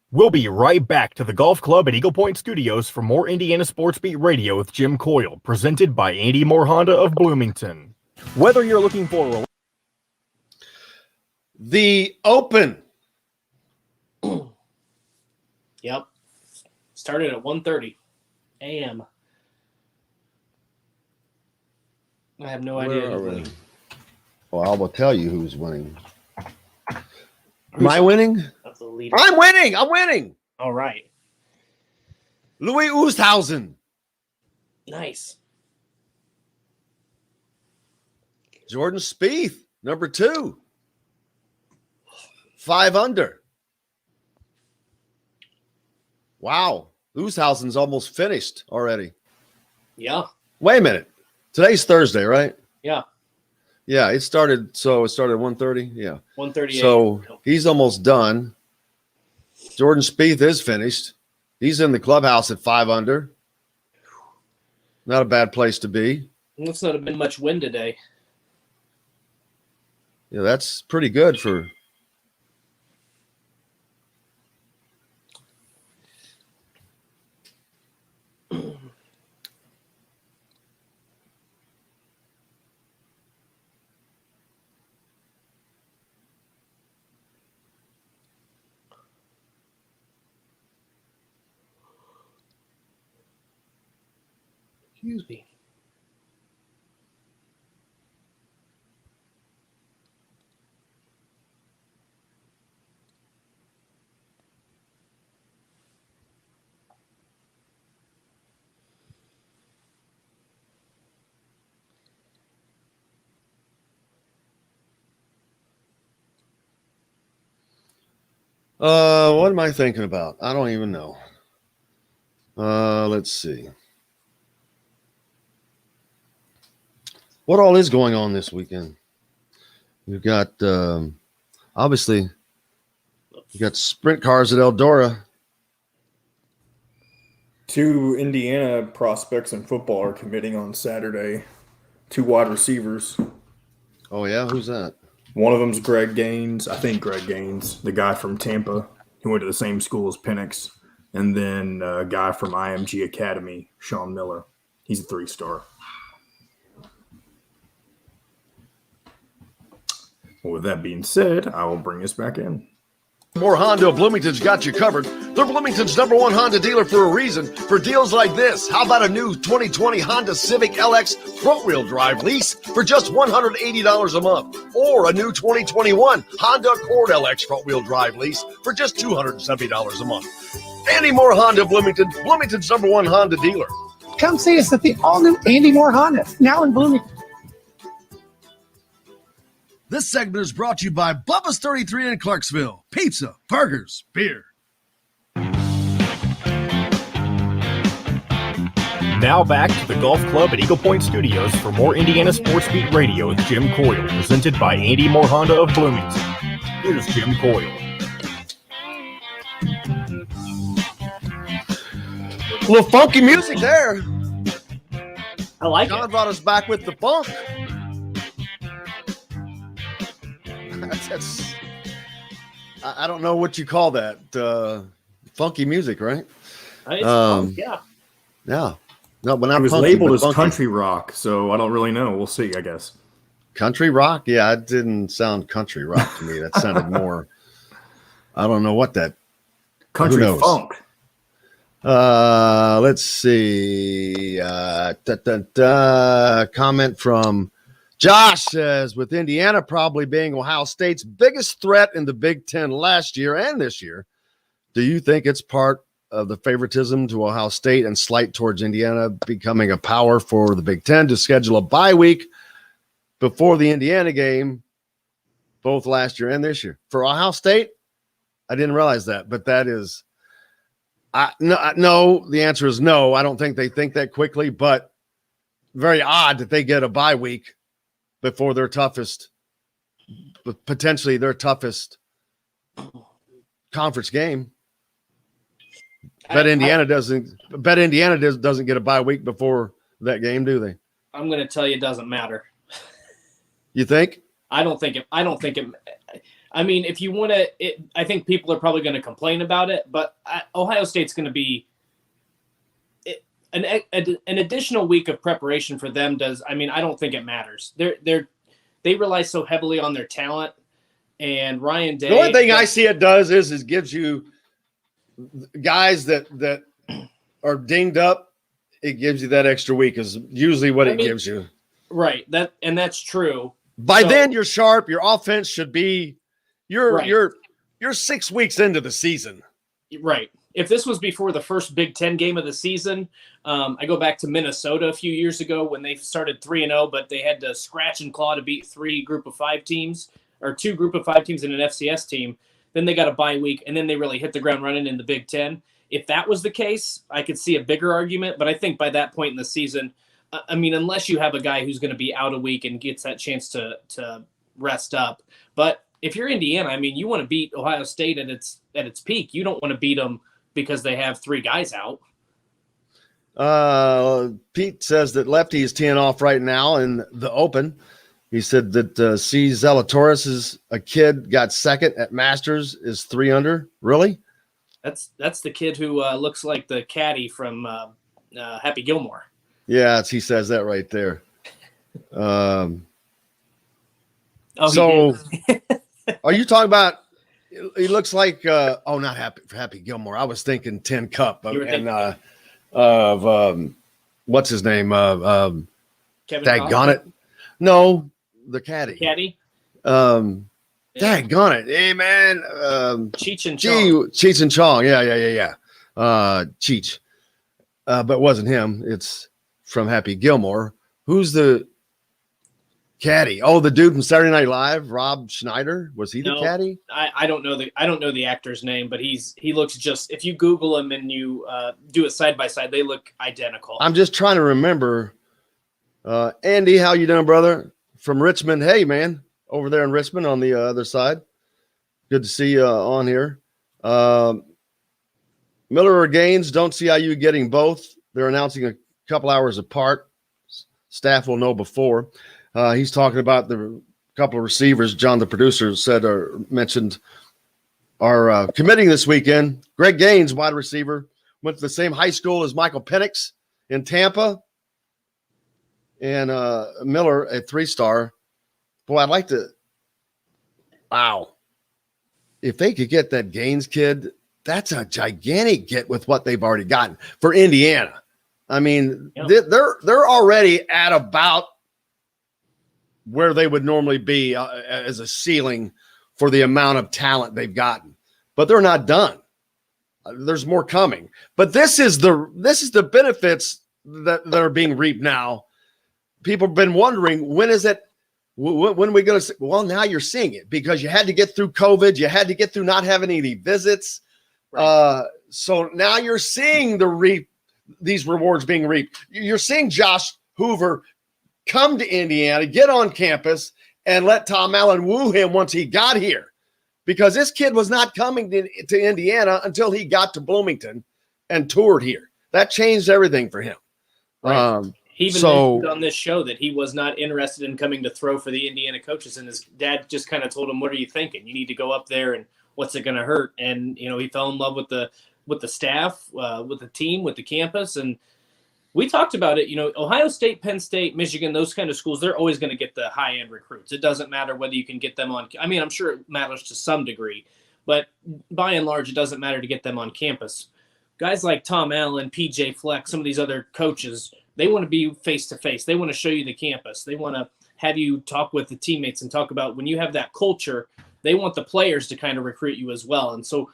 We'll be right back to the Golf Club at Eagle Point Studios for more Indiana Sports Beat Radio with Jim Coyle, presented by Andy Moore Honda of Bloomington. Whether you're looking for the Open. Yep. Started at 1:30 a.m. I have no idea who's winning. Well, I will tell you who's winning. Am I winning? That's the leader. I'm winning. I'm winning. All right. Louis Oosthuizen. Nice. Jordan Spieth, number 2. 5 under. Wow. Ooshausen's almost finished already. Yeah. Wait a minute. Today's Thursday, right? Yeah. Yeah, it started at 1:30. Yeah. 1:38. So he's almost done. Jordan Spieth is finished. He's in the clubhouse at 5 under. Not a bad place to be. Must not have been much wind today. Yeah, that's pretty good for. Excuse me. What am I thinking about? I don't even know. Let's see. What all is going on this weekend? You've got obviously you got sprint cars at Eldora. 2 Indiana prospects in football are committing on Saturday. 2 wide receivers. Oh yeah, who's that? One of them's Greg Gaines. I think Greg Gaines, the guy from Tampa, who went to the same school as Penix. And then a guy from IMG Academy, Sean Miller. He's a 3-star. Well, with that being said, I will bring us back in. More Honda of Bloomington's got you covered. They're Bloomington's #1 Honda dealer for a reason. For deals like this, how about a new 2020 Honda Civic LX front-wheel drive lease for just $180 a month? Or a new 2021 Honda Accord LX front-wheel drive lease for just $270 a month. Andy Moore Honda of Bloomington, Bloomington's #1 Honda dealer. Come see us at the all-new Andy Moore Honda, now in Bloomington. This segment is brought to you by Bubba's 33 in Clarksville. Pizza, burgers, beer. Now back to the Golf Club at Eagle Point Studios for more Indiana Sports Beat Radio with Jim Coyle, presented by Andy Moore Honda of Bloomington. Here's Jim Coyle. A little funky music there. I like John it. brought us back with the funk. That's I don't know what you call that. Funky music, right? Yeah. Yeah. No, but not It was funky, labeled but as funky. country rock, so I don't really know. We'll see, I guess. Country rock? Yeah, it didn't sound country rock to me. That sounded more. I don't know what that. Country knows? funk. Let's see. Comment from Josh says, with Indiana probably being Ohio State's biggest threat in the Big Ten last year and this year, do you think it's part of the favoritism to Ohio State and slight towards Indiana becoming a power for the Big Ten to schedule a bye week before the Indiana game, both last year and this year? For Ohio State, I didn't realize that, but that is no, the answer is no. I don't think they think that quickly, but very odd that they get a bye week before their toughest, potentially their toughest conference game. Indiana doesn't get a bye week before that game, do they? I'm going to tell you it doesn't matter. You think? I don't think it. I mean, if you want to, I think people are probably going to complain about it, but Ohio State's going to be an additional week of preparation for them. I don't think it matters. They rely so heavily on their talent, and Ryan Day. The only thing I see it does is gives you guys that are dinged up. It gives you that extra week is usually what it gives you. Right. That's true. By then you're sharp. Your offense should be. You're 6 weeks into the season. Right. If this was before the first Big Ten game of the season, I go back to Minnesota a few years ago when they started 3-0, but they had to scratch and claw to beat 3 Group of 5 teams or 2 Group of 5 teams and an FCS team. Then they got a bye week, and then they really hit the ground running in the Big Ten. If that was the case, I could see a bigger argument. But I think by that point in the season, I mean, unless you have a guy who's going to be out a week and gets that chance to rest up. But if you're Indiana, I mean, you want to beat Ohio State at its peak. You don't want to beat them because they have 3 guys out. Pete says that Lefty is teeing off right now in the Open. He said that C. Zalatoris is a kid, got second at Masters, is 3 under. Really? That's the kid who looks like the caddy from Happy Gilmore. Yeah, he says that right there. Oh, so are you talking about? He looks like not Happy Gilmore. I was thinking Tin Cup of what's his name? Kevin Daggone it. No, the caddy. Caddy. Daggone it. Hey man. Cheech and Chong. Cheech and Chong. Yeah. Cheech. But it wasn't him. It's from Happy Gilmore. Who's the caddy? Oh, the dude from Saturday Night Live, Rob Schneider. Was he the caddy? I don't know the actor's name, but he looks just, if you Google him and you do it side by side, they look identical. I'm just trying to remember. Andy, how you doing, brother? From Richmond. Hey, man, over there in Richmond on the other side. Good to see you on here. Miller or Gaines, don't see IU getting both. They're announcing a couple hours apart. Staff will know before. He's talking about the couple of receivers John, the producer, said or mentioned are committing this weekend. Greg Gaines, wide receiver, went to the same high school as Michael Penix in Tampa. And Miller, a 3-star. Boy, I'd like to. Wow. If they could get that Gaines kid, that's a gigantic get with what they've already gotten for Indiana. I mean, they're already at about where they would normally be as a ceiling for the amount of talent they've gotten, but they're not done. There's more coming, but this is the benefits that are being reaped now. People have been wondering, when is it? When are we going to? Well, now you're seeing it because you had to get through COVID. You had to get through not having any visits. Right. So now you're seeing these rewards being reaped. You're seeing Josh Hoover come to Indiana, get on campus, and let Tom Allen woo him once he got here, because this kid was not coming to Indiana until he got to Bloomington and toured here. That changed everything for him. Right. He even mentioned on this show that he was not interested in coming to throw for the Indiana coaches, and his dad just kind of told him, "What are you thinking? You need to go up there, and what's it going to hurt?" And he fell in love with the staff, with the team, with the campus, and we talked about it. Ohio State, Penn State, Michigan, those kind of schools, they're always going to get the high-end recruits. It doesn't matter whether you can get them on. I mean, I'm sure it matters to some degree, but by and large, it doesn't matter to get them on campus. Guys like Tom Allen, PJ Fleck, some of these other coaches, they want to be face-to-face. They want to show you the campus. They want to have you talk with the teammates and talk about, when you have that culture, they want the players to kind of recruit you as well. And so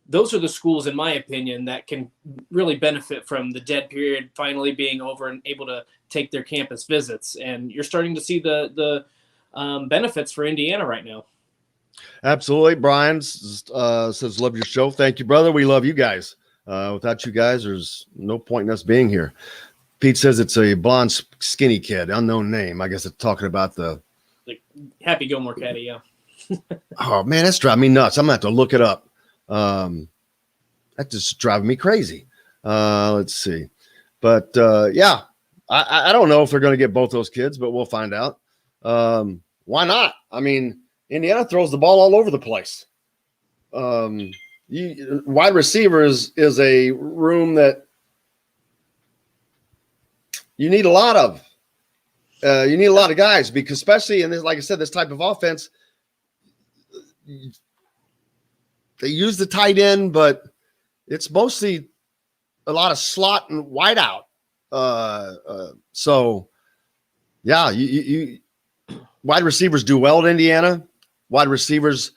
those are the schools, in my opinion, that can really benefit from the dead period finally being over and able to take their campus visits. And you're starting to see the benefits for Indiana right now. Absolutely. Brian says, love your show. Thank you, brother. We love you guys. Without you guys, there's no point in us being here. Pete says it's a blonde, skinny kid, unknown name. I guess it's talking about the Happy Gilmore caddy, yeah. Oh, man, that's driving me nuts. I'm going to have to look it up. That's just driving me crazy. Let's see. But, yeah, I don't know if they're going to get both those kids, but we'll find out. Why not? I mean, Indiana throws the ball all over the place. Wide receivers is a room that you need a lot of. You need a lot of guys, because especially in this, like I said, this type of offense, they use the tight end, but it's mostly a lot of slot and wide out. So, yeah, you wide receivers do well at Indiana. Wide receivers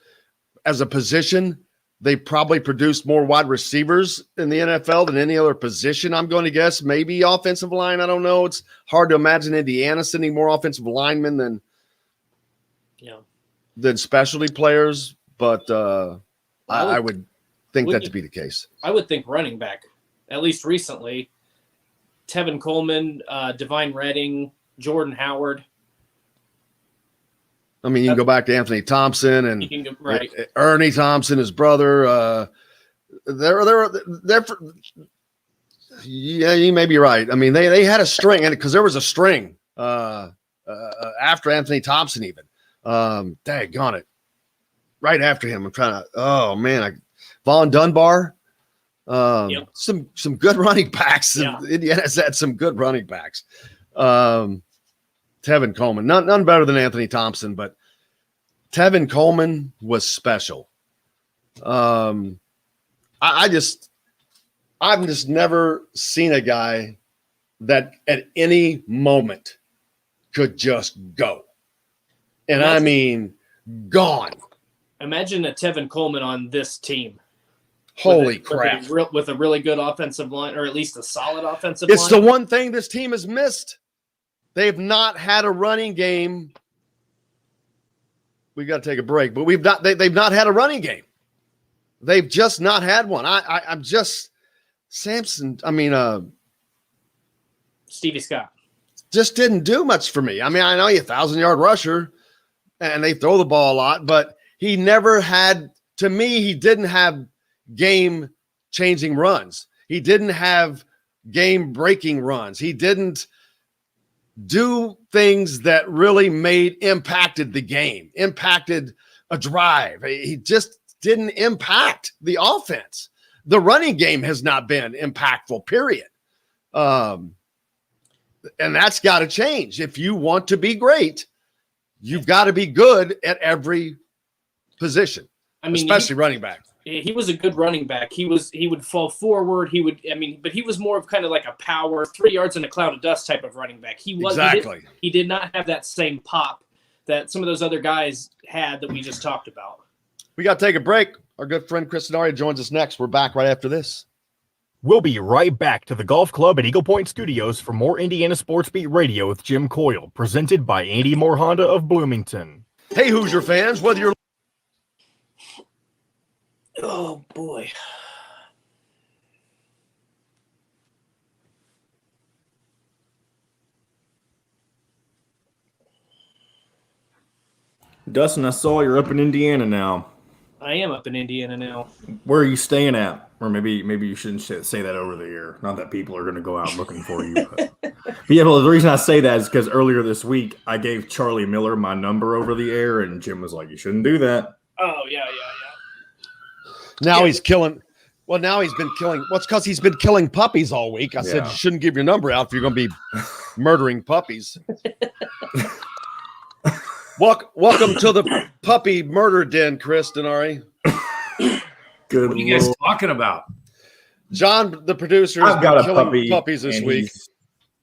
as a position, they probably produce more wide receivers in the NFL than any other position, I'm going to guess. Maybe offensive line, I don't know. It's hard to imagine Indiana sending more offensive linemen than specialty players, but I would think that to be the case. I would think running back, at least recently. Tevin Coleman, Divine Redding, Jordan Howard. I mean, you can go back to Anthony Thompson and right. Ernie Thompson, his brother. Yeah, you may be right. I mean, they had a string, and because there was a string after Anthony Thompson, even. Daggone it. Right after him. I'm trying to. Oh man, Vaughn Dunbar. Some good running backs. Yeah. Indiana's had some good running backs. Tevin Coleman, none better than Anthony Thompson, but Tevin Coleman was special. I've just never seen a guy that at any moment could just go. And I mean, gone. Imagine a Tevin Coleman on this team. Holy crap. With a really good offensive line, or at least a solid offensive line. It's the one thing this team has missed. They've not had a running game. We got to take a break, but they've not had a running game. They've just not had one. I'm just Samson. I mean, Stevie Scott just didn't do much for me. I mean, I know he's a 1,000-yard rusher and they throw the ball a lot, but he never had, to me, he didn't have game-changing runs. He didn't have game-breaking runs. He didn't do things that really impacted the game, impacted a drive. He just didn't impact the offense. The running game has not been impactful, period. And that's got to change. If you want to be great, you've got to be good at every position, especially running back. He was a good running back. He would fall forward. But he was more of kind of like a power 3 yards in a cloud of dust type of running back. Exactly. He did not have that same pop that some of those other guys had that we just talked about. We got to take a break. Our good friend Chris Denari joins us next. We're back right after this. We'll be right back to the Golf Club at Eagle Point Studios for more Indiana Sports Beat Radio with Jim Coyle, presented by Andy Moore Honda of Bloomington. Hey, Hoosier fans, whether you're Oh, boy. Dustin, I saw you're up in Indiana now. I am up in Indiana now. Where are you staying at? Or maybe you shouldn't say that over the air. Not that people are going to go out looking for you. But yeah, well, the reason I say that is because earlier this week I gave Charlie Miller my number over the air, and Jim was like, "You shouldn't do that." Oh yeah. Now he's killing. Well, now he's been killing. Well, it's because he's been killing puppies all week. I said you shouldn't give your number out if you're going to be murdering puppies. Welcome to the puppy murder den, Chris Denari. Good. What are you guys talking about? John, the producer, has been killing puppies this week.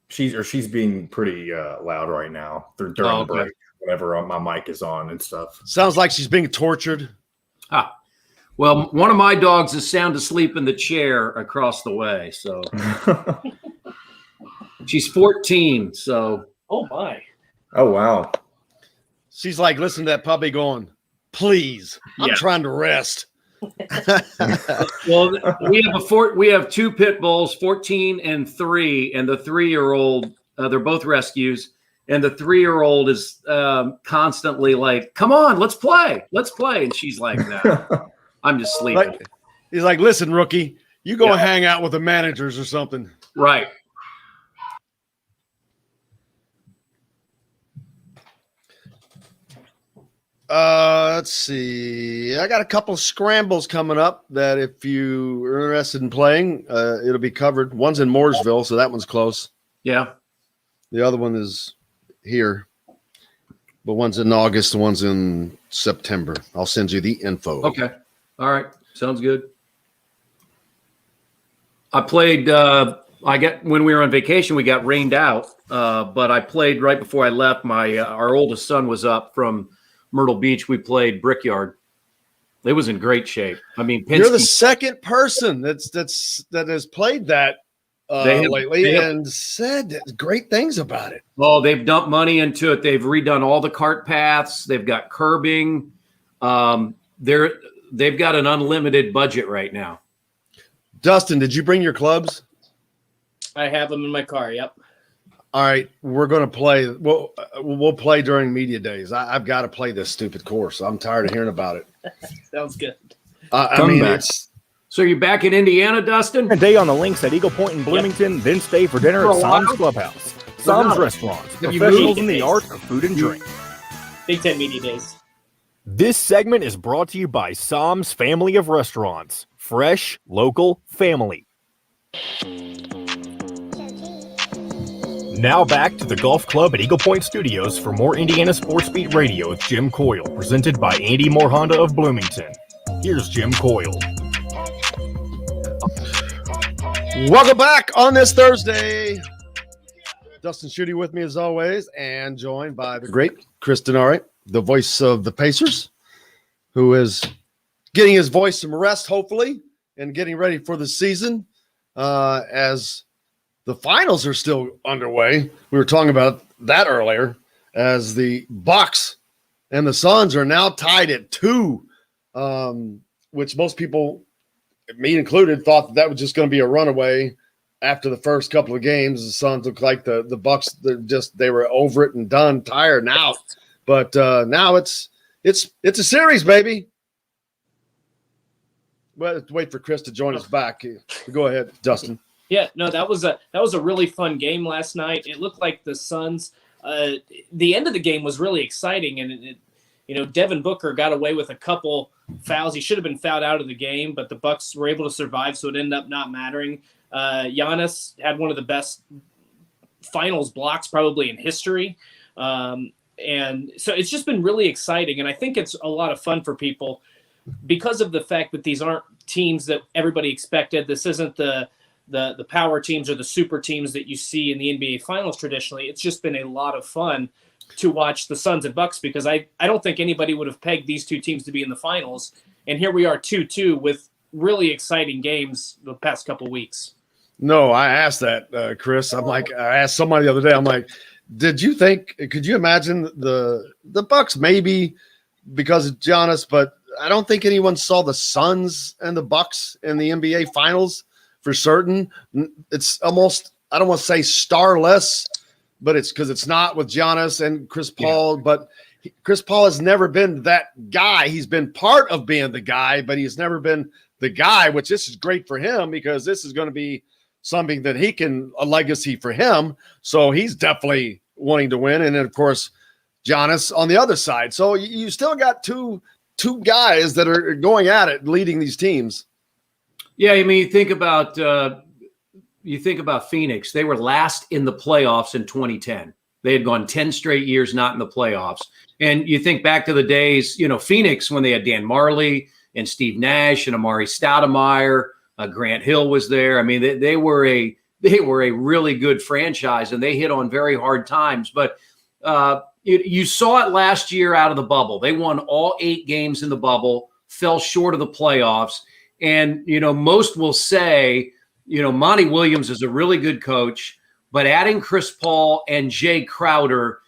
She's being pretty loud right now during the break, whenever my mic is on and stuff. Sounds like she's being tortured. Well, one of my dogs is sound asleep in the chair across the way. So she's 14. So oh my. Oh wow. She's like, listen to that puppy going, please. I'm trying to rest. Well, we have two pit bulls, 14 and 3, and the 3-year-old. They're both rescues, and the 3-year-old is constantly like, "Come on, let's play," and she's like, "No, I'm just sleeping." He's like, "Listen, rookie, you go and hang out with the managers or something." Right. Let's see. I got a couple of scrambles coming up that if you are interested in playing, it'll be covered. One's in Mooresville, so that one's close. Yeah. The other one is here. But one's in August, the one's in September. I'll send you the info. Okay. All right. Sounds good. I played when we were on vacation, we got rained out. But I played right before I left. Our oldest son was up from Myrtle Beach. We played Brickyard. It was in great shape. I mean, you're the second person that has played that lately and said great things about it. Oh, they've dumped money into it. They've redone all the cart paths. They've got curbing. they've got an unlimited budget right now. Dustin, did you bring your clubs? I have them in my car. Yep. All right, we're going to play. We'll play during media days. I've got to play this stupid course. I'm tired of hearing about it. Sounds good. I mean, back. So you're back in Indiana, Dustin? A day on the links at Eagle Point in Bloomington, then stay for dinner For at a Sam's while? Clubhouse. Sam's Restaurants, Have you professionals moved? in the art of food and drink. Big Ten Media Days. This segment is brought to you by Sam's Family of Restaurants. Fresh, local, family. Now back to the Golf Club at Eagle Point Studios for more Indiana Sports Beat Radio with Jim Coyle, presented by Andy Moore Honda of Bloomington. Here's Jim Coyle. Welcome back on this Thursday. Dustin Schutte with me as always, and joined by the great Chris Denari, the voice of the Pacers, who is getting his voice some rest, hopefully, and getting ready for the season as the finals are still underway. We were talking about that earlier, as the Bucks and the Suns are now tied at 2, which most people, me included, thought that was just going to be a runaway after the first couple of games. The Suns looked like the Bucks, they were over it and done, tired and out. But now it's a series, baby. Well, let's wait for Chris to join us back. Go ahead, Dustin. Yeah, no, that was a really fun game last night. It looked like the Suns. The end of the game was really exciting, and Devin Booker got away with a couple fouls. He should have been fouled out of the game, but the Bucks were able to survive, so it ended up not mattering. Giannis had one of the best finals blocks probably in history, and so it's just been really exciting. And I think it's a lot of fun for people because of the fact that these aren't teams that everybody expected. This isn't the power teams or the super teams that you see in the NBA Finals traditionally. It's just been a lot of fun to watch the Suns and Bucks because I don't think anybody would have pegged these two teams to be in the finals. And here we are 2-2 with really exciting games the past couple weeks. No, I asked that, Chris. I asked somebody the other day, I'm like, could you imagine the Bucks maybe because of Giannis, but I don't think anyone saw the Suns and the Bucks in the NBA Finals for certain. It's almost, I don't want to say starless, but it's because it's not with Giannis and Chris Paul. Yeah. But Chris Paul has never been that guy. He's been part of being the guy, but he's never been the guy, which this is great for him because this is going to be something that a legacy for him. So he's definitely wanting to win. And then, of course, Giannis on the other side. So you still got two guys that are going at it, leading these teams. Yeah, I mean, you think about Phoenix. They were last in the playoffs in 2010. They had gone 10 straight years not in the playoffs. And you think back to the days, Phoenix when they had Dan Marley and Steve Nash and Amari Stoudemire, Grant Hill was there. I mean, they were a really good franchise, and they hit on very hard times. But you saw it last year out of the bubble. They won all 8 games in the bubble, fell short of the playoffs. And, most will say, Monty Williams is a really good coach, but adding Chris Paul and Jay Crowder,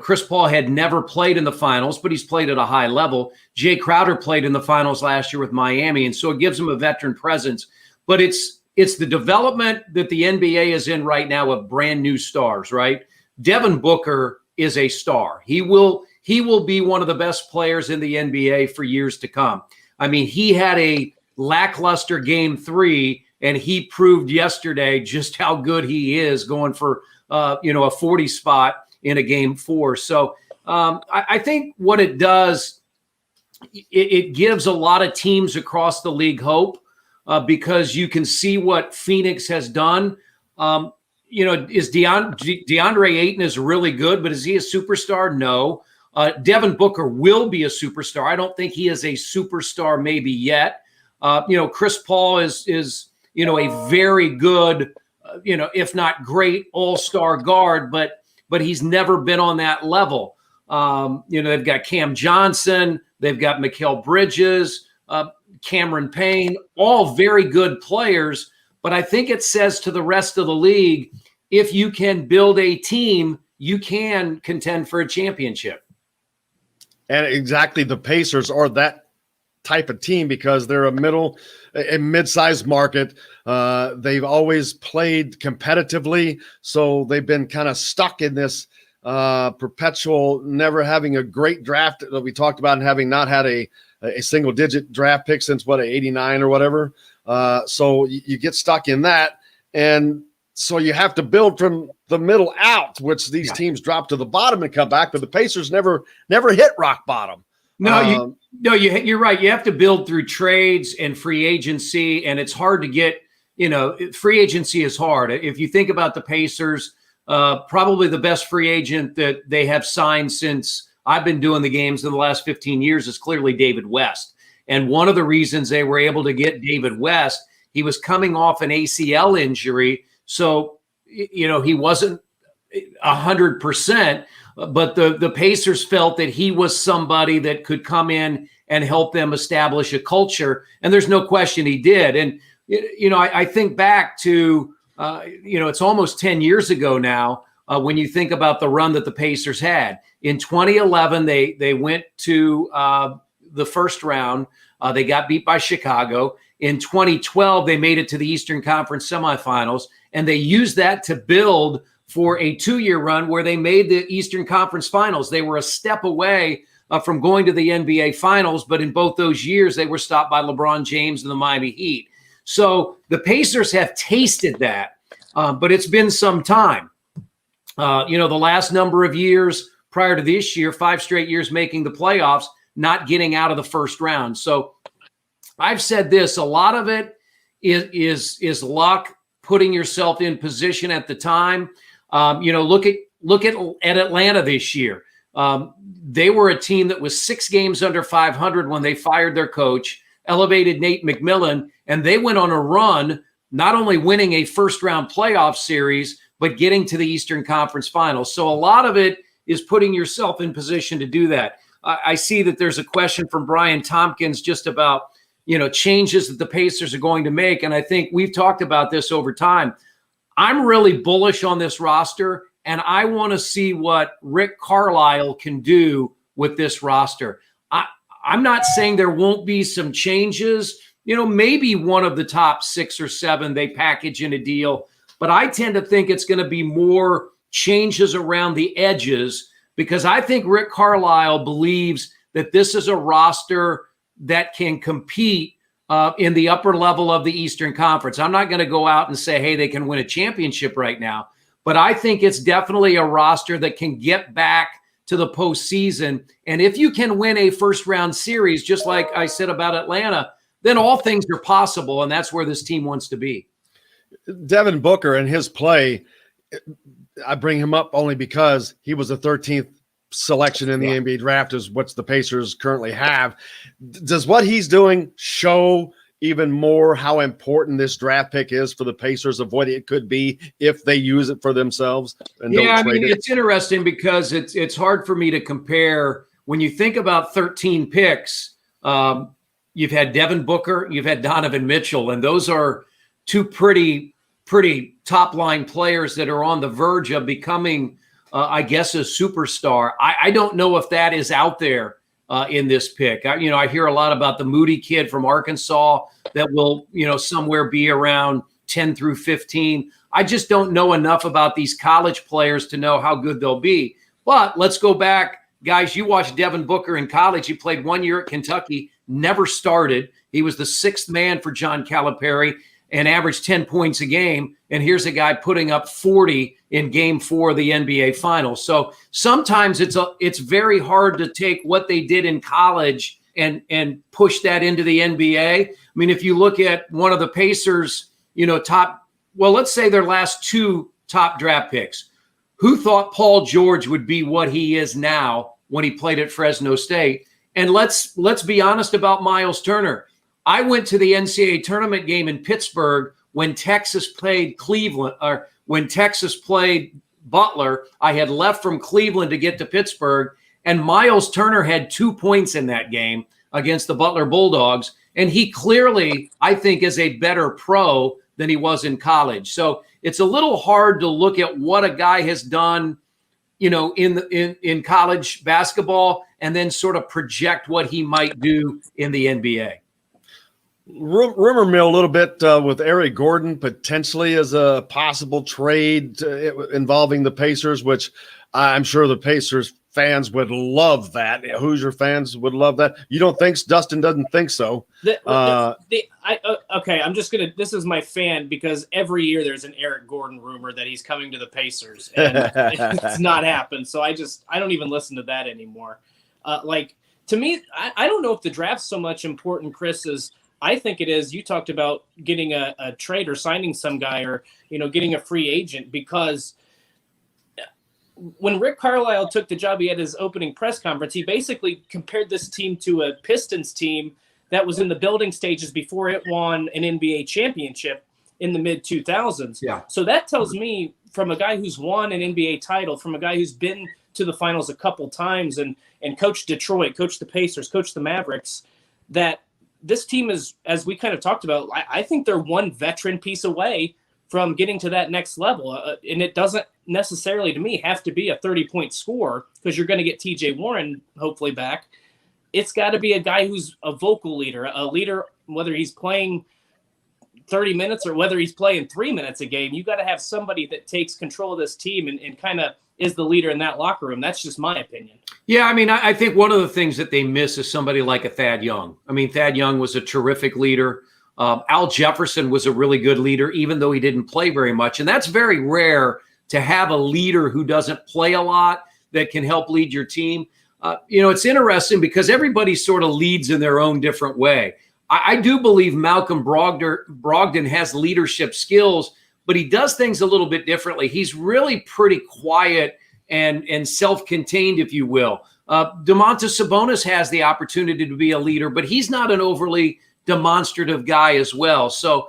Chris Paul had never played in the finals, but he's played at a high level. Jay Crowder played in the finals last year with Miami, and so it gives him a veteran presence. But it's the development that the NBA is in right now of brand new stars, right? Devin Booker is a star. He will be one of the best players in the NBA for years to come. I mean, he had a lackluster game 3, and he proved yesterday just how good he is going for, a 40 spot in a game 4. So I think what it does, it gives a lot of teams across the league hope because you can see what Phoenix has done. Is DeAndre Ayton is really good, but is he a superstar? No. Devin Booker will be a superstar. I don't think he is a superstar maybe yet. Chris Paul is a very good, if not great all-star guard, but he's never been on that level. They've got Cam Johnson, they've got Mikal Bridges, Cameron Payne, all very good players. But I think it says to the rest of the league, if you can build a team, you can contend for a championship. And exactly, the Pacers are that type of team because they're a mid-sized market. They've always played competitively, so they've been kind of stuck in this perpetual never having a great draft that we talked about and having not had a single-digit draft pick since 89 or whatever. So you get stuck in that, and so you have to build from the middle out, which these teams drop to the bottom and come back, but the Pacers never hit rock bottom. No, you're right. You have to build through trades and free agency, and it's hard to get, free agency is hard. If you think about the Pacers, probably the best free agent that they have signed since I've been doing the games in the last 15 years is clearly David West. And one of the reasons they were able to get David West, he was coming off an ACL injury. So, he wasn't 100%, but the Pacers felt that he was somebody that could come in and help them establish a culture. And there's no question he did. And, I think back to, it's almost 10 years ago now when you think about the run that the Pacers had. In 2011, they went to the first round. They got beat by Chicago. In 2012, they made it to the Eastern Conference semifinals, and they used that to build for a 2-year run where they made the Eastern Conference finals. They were a step away from going to the NBA finals, but in both those years, they were stopped by LeBron James and the Miami Heat. So the Pacers have tasted that, but it's been some time. The last number of years prior to this year, 5 straight years making the playoffs, not getting out of the first round. So I've said this, a lot of it is luck, putting yourself in position at the time. Look at Atlanta this year. They were a team that was 6 games under 500 when they fired their coach, elevated Nate McMillan, and they went on a run, not only winning a first-round playoff series, but getting to the Eastern Conference Finals. So a lot of it is putting yourself in position to do that. I see that there's a question from Brian Tompkins just about, changes that the Pacers are going to make. And I think we've talked about this over time. I'm really bullish on this roster, and I want to see what Rick Carlisle can do with this roster. I'm not saying there won't be some changes. Maybe one of the top 6 or 7 they package in a deal, but I tend to think it's going to be more changes around the edges because I think Rick Carlisle believes that this is a roster that can compete in the upper level of the Eastern Conference. I'm not going to go out and say, hey, they can win a championship right now, but I think it's definitely a roster that can get back to the postseason. And if you can win a first-round series, just like I said about Atlanta, then all things are possible, and that's where this team wants to be. Devin Booker and his play, I bring him up only because he was the 13th selection in the NBA draft is what the Pacers currently have. Does what he's doing show even more how important this draft pick is for the Pacers of what it could be if they use it for themselves? And it's interesting because it's hard for me to compare. When you think about 13 picks, you've had Devin Booker, you've had Donovan Mitchell, and those are 2 pretty top-line players that are on the verge of becoming I guess, a superstar. I don't know if that is out there in this pick. I hear a lot about the Moody kid from Arkansas that will, somewhere be around 10 through 15. I just don't know enough about these college players to know how good they'll be. But let's go back. Guys, you watched Devin Booker in college. He played 1 year at Kentucky, never started. He was the 6th man for John Calipari and averaged 10 points a game. And here's a guy putting up 40 in Game 4 of the NBA Finals. So sometimes it's very hard to take what they did in college and push that into the NBA. I mean, if you look at one of the Pacers, let's say their last 2 top draft picks. Who thought Paul George would be what he is now when he played at Fresno State? And let's be honest about Miles Turner. I went to the NCAA tournament game in Pittsburgh when Texas played Cleveland, or when Texas played Butler. I had left from Cleveland to get to Pittsburgh, and Miles Turner had 2 points in that game against the Butler Bulldogs. And he clearly, I think, is a better pro than he was in college. So it's a little hard to look at what a guy has done in college basketball, and then sort of project what he might do in the NBA. Rumor mill a little bit with Eric Gordon potentially as a possible trade involving the Pacers, which I'm sure the Pacers fans would love that. Hoosier fans would love that. You don't think Dustin doesn't think so? Okay, I'm just gonna. This is my fan because every year there's an Eric Gordon rumor that he's coming to the Pacers, and it's not happened. So I don't even listen to that anymore. To me, I don't know if the draft's so much important, Chris, as I think it is. You talked about getting a trade or signing some guy or getting a free agent, because when Rick Carlisle took the job, he had his opening press conference. He basically compared this team to a Pistons team that was in the building stages before it won an NBA championship in the mid-2000s. Yeah. So that tells me, from a guy who's won an NBA title, from a guy who's been to the finals a couple times and coached Detroit, coached the Pacers, coached the Mavericks, that this team is, as we kind of talked about, I think they're one veteran piece away from getting to that next level. And it doesn't necessarily, to me, have to be a 30-point scorer, because you're going to get TJ Warren hopefully back. It's got to be a guy who's a vocal leader, a leader, whether he's playing 30 minutes or whether he's playing 3 minutes a game. You got to have somebody that takes control of this team and kind of is the leader in that locker room. That's just my opinion. Yeah, I mean, I think one of the things that they miss is somebody like a Thad Young. I mean, Thad Young was a terrific leader. Al Jefferson was a really good leader, even though he didn't play very much. And that's very rare, to have a leader who doesn't play a lot that can help lead your team. It's interesting because everybody sort of leads in their own different way. I do believe Malcolm Brogdon has leadership skills, but he does things a little bit differently. He's really pretty quiet and self-contained, if you will. Domantas Sabonis has the opportunity to be a leader, but he's not an overly demonstrative guy as well. So,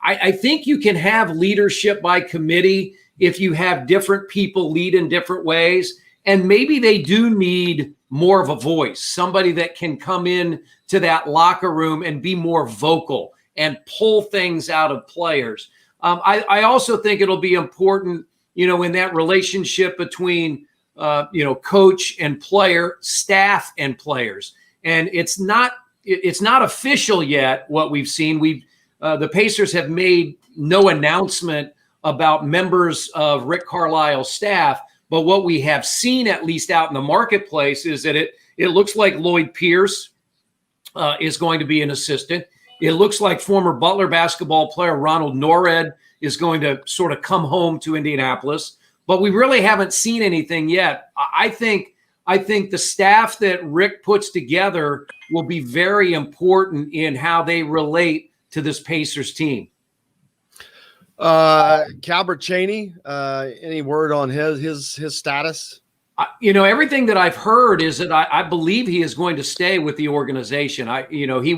I think you can have leadership by committee if you have different people lead in different ways. And maybe they do need more of a voice, somebody that can come in to that locker room and be more vocal and pull things out of players. I also think it'll be important, in that relationship between, coach and player, staff and players. And it's not official yet what we've seen. The Pacers have made no announcement about members of Rick Carlisle's staff, but what we have seen, at least out in the marketplace, is that it looks like Lloyd Pierce is going to be an assistant. It looks like former Butler basketball player Ronald Nored is going to sort of come home to Indianapolis, but we really haven't seen anything yet. I think the staff that Rick puts together will be very important in how they relate to this Pacers team. Calbert Chaney, any word on his status? Everything that I've heard is that I believe he is going to stay with the organization. He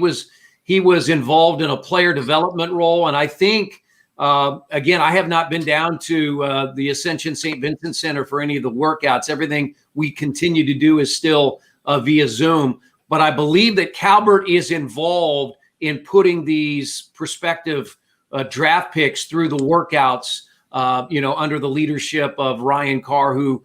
was involved in a player development role, and I think again, I have not been down to the Ascension St. Vincent Center for any of the workouts. Everything we continue to do is still via Zoom. But I believe that Calbert is involved in putting these prospective draft picks through the workouts, under the leadership of Ryan Carr, who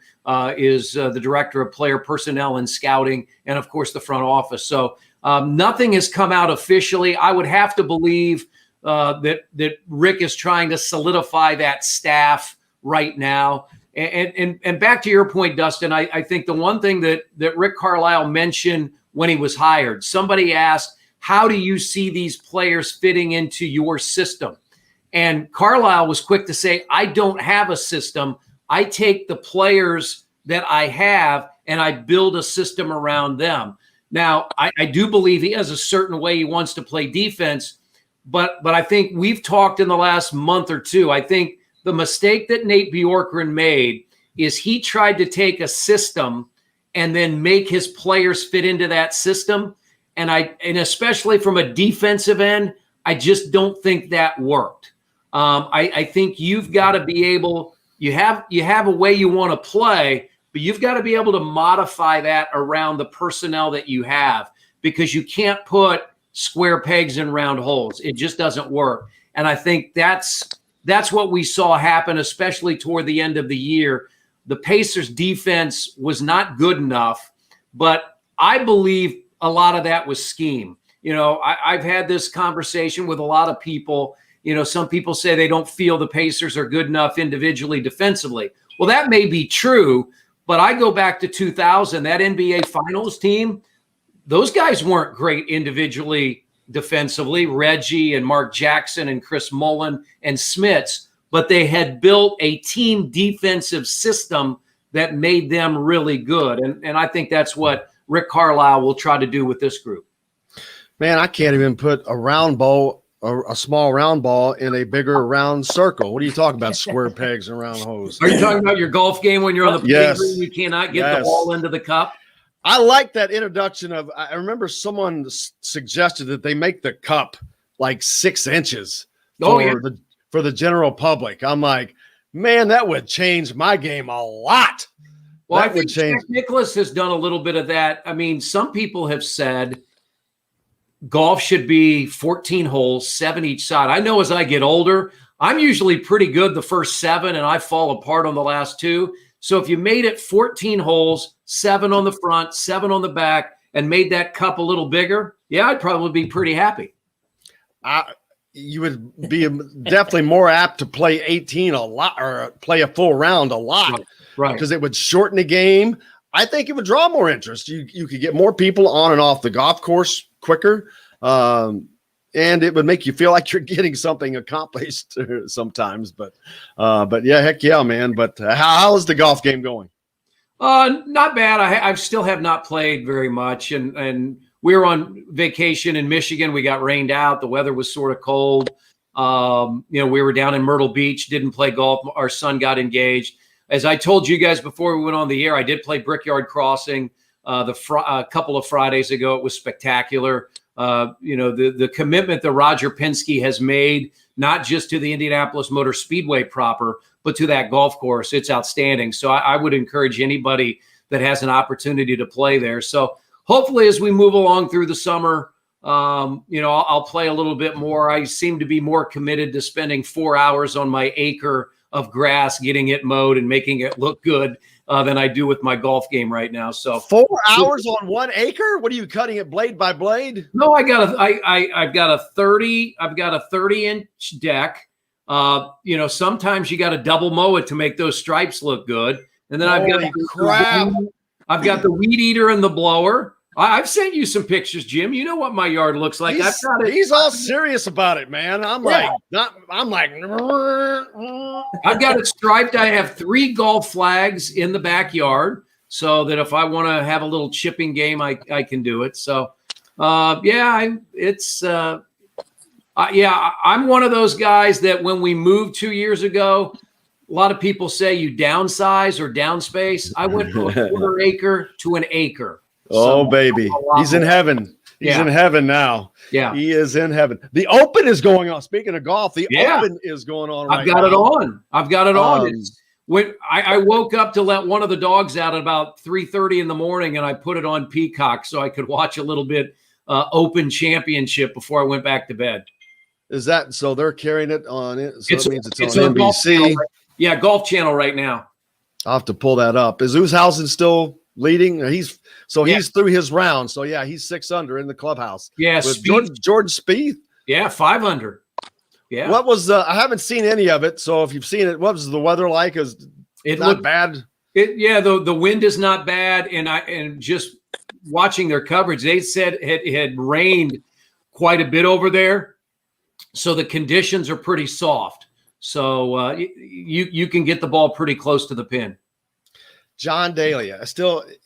is the director of player personnel and scouting, and of course the front office. So nothing has come out officially. I would have to believe that Rick is trying to solidify that staff right now. And back to your point, Dustin, I think the one thing that Rick Carlisle mentioned when he was hired, somebody asked, how do you see these players fitting into your system? And Carlisle was quick to say, I don't have a system. I take the players that I have and I build a system around them. Now, I do believe he has a certain way he wants to play defense, but I think we've talked in the last month or two. I think the mistake that Nate Bjorkgren made is he tried to take a system and then make his players fit into that system. And especially from a defensive end, I just don't think that worked. I think you've got to be able, you have a way you want to play, but you've got to be able to modify that around the personnel that you have, because you can't put square pegs in round holes. It just doesn't work. And I think that's what we saw happen, especially toward the end of the year. the Pacers defense was not good enough, but I believe a lot of that was scheme. I've had this conversation with a lot of people. Some people say they don't feel the Pacers are good enough individually defensively. Well, that may be true, but I go back to 2000, that NBA Finals team, those guys weren't great individually defensively, Reggie and Mark Jackson and Chris Mullin and Smits, but they had built a team defensive system that made them really good. And I think that's what Rick Carlisle will try to do with this group. Man, I can't even put a round ball, a small round ball in a bigger round circle. What are you talking about, square pegs and round holes? Are you talking about your golf game when you're on the Yes. playground, you cannot get the ball into the cup? I like that introduction of, I remember someone suggested that they make the cup like 6 inches for the general public. I'm like, man, that would change my game a lot. Well, that I think Jack Nicklaus has done a little bit of that. I mean, some people have said golf should be 14 holes, 7 each side. I know as I get older, I'm usually pretty good the first 7, and I fall apart on the last 2. So if you made it 14 holes, 7 on the front, 7 on the back, and made that cup a little bigger, yeah, I'd probably be pretty happy. You would be definitely more apt to play 18 a lot, or play a full round a lot, right? Because it would shorten the game. I think it would draw more interest. You could get more people on and off the golf course quicker, and it would make you feel like you're getting something accomplished sometimes. But yeah, heck yeah, man. But how is the golf game going? Not bad. I still have not played very much, and we were on vacation in Michigan. We got rained out. The weather was sort of cold. We were down in Myrtle Beach, didn't play golf. Our son got engaged. As I told you guys before we went on the air, I did play Brickyard Crossing a couple of Fridays ago. It was spectacular. The commitment that Roger Penske has made, not just to the Indianapolis Motor Speedway proper, but to that golf course, it's outstanding. So I would encourage anybody that has an opportunity to play there. So hopefully as we move along through the summer, I'll play a little bit more. I seem to be more committed to spending 4 hours on my acre of grass, getting it mowed and making it look good than I do with my golf game right now. So 4 hours on 1 acre? What are you cutting it blade by blade? No, I've got a 30-inch deck. Sometimes you got to double mow it to make those stripes look good. And then I've got the weed eater and the blower. I've sent you some pictures, Jim. You know what my yard looks like. He's all serious about it, man. I've got it striped. I have 3 golf flags in the backyard so that if I want to have a little chipping game, I can do it. So, I'm one of those guys that when we moved 2 years ago, a lot of people say you downsize or downspace. I went from a quarter acre to an acre. Oh, baby. He's in heaven. He's in heaven now. Yeah. He is in heaven. The Open is going on. Speaking of golf, the Open is going on right now. I've got it on. When I woke up to let one of the dogs out at about 3:30 in the morning, and I put it on Peacock so I could watch a little bit Open Championship before I went back to bed. Is that so? They're carrying it on it. So It means it's on NBC. Golf Channel right now. I'll have to pull that up. Is Oosthuizen still leading? He's through his round. So yeah, he's 6 under in the clubhouse. Yeah, with Jordan Spieth. Yeah, 5 under. Yeah. What was I haven't seen any of it. So if you've seen it, what was the weather like? It not bad. The wind is not bad, and just watching their coverage, they said it had rained quite a bit over there, so the conditions are pretty soft. So you can get the ball pretty close to the pin. John Daly,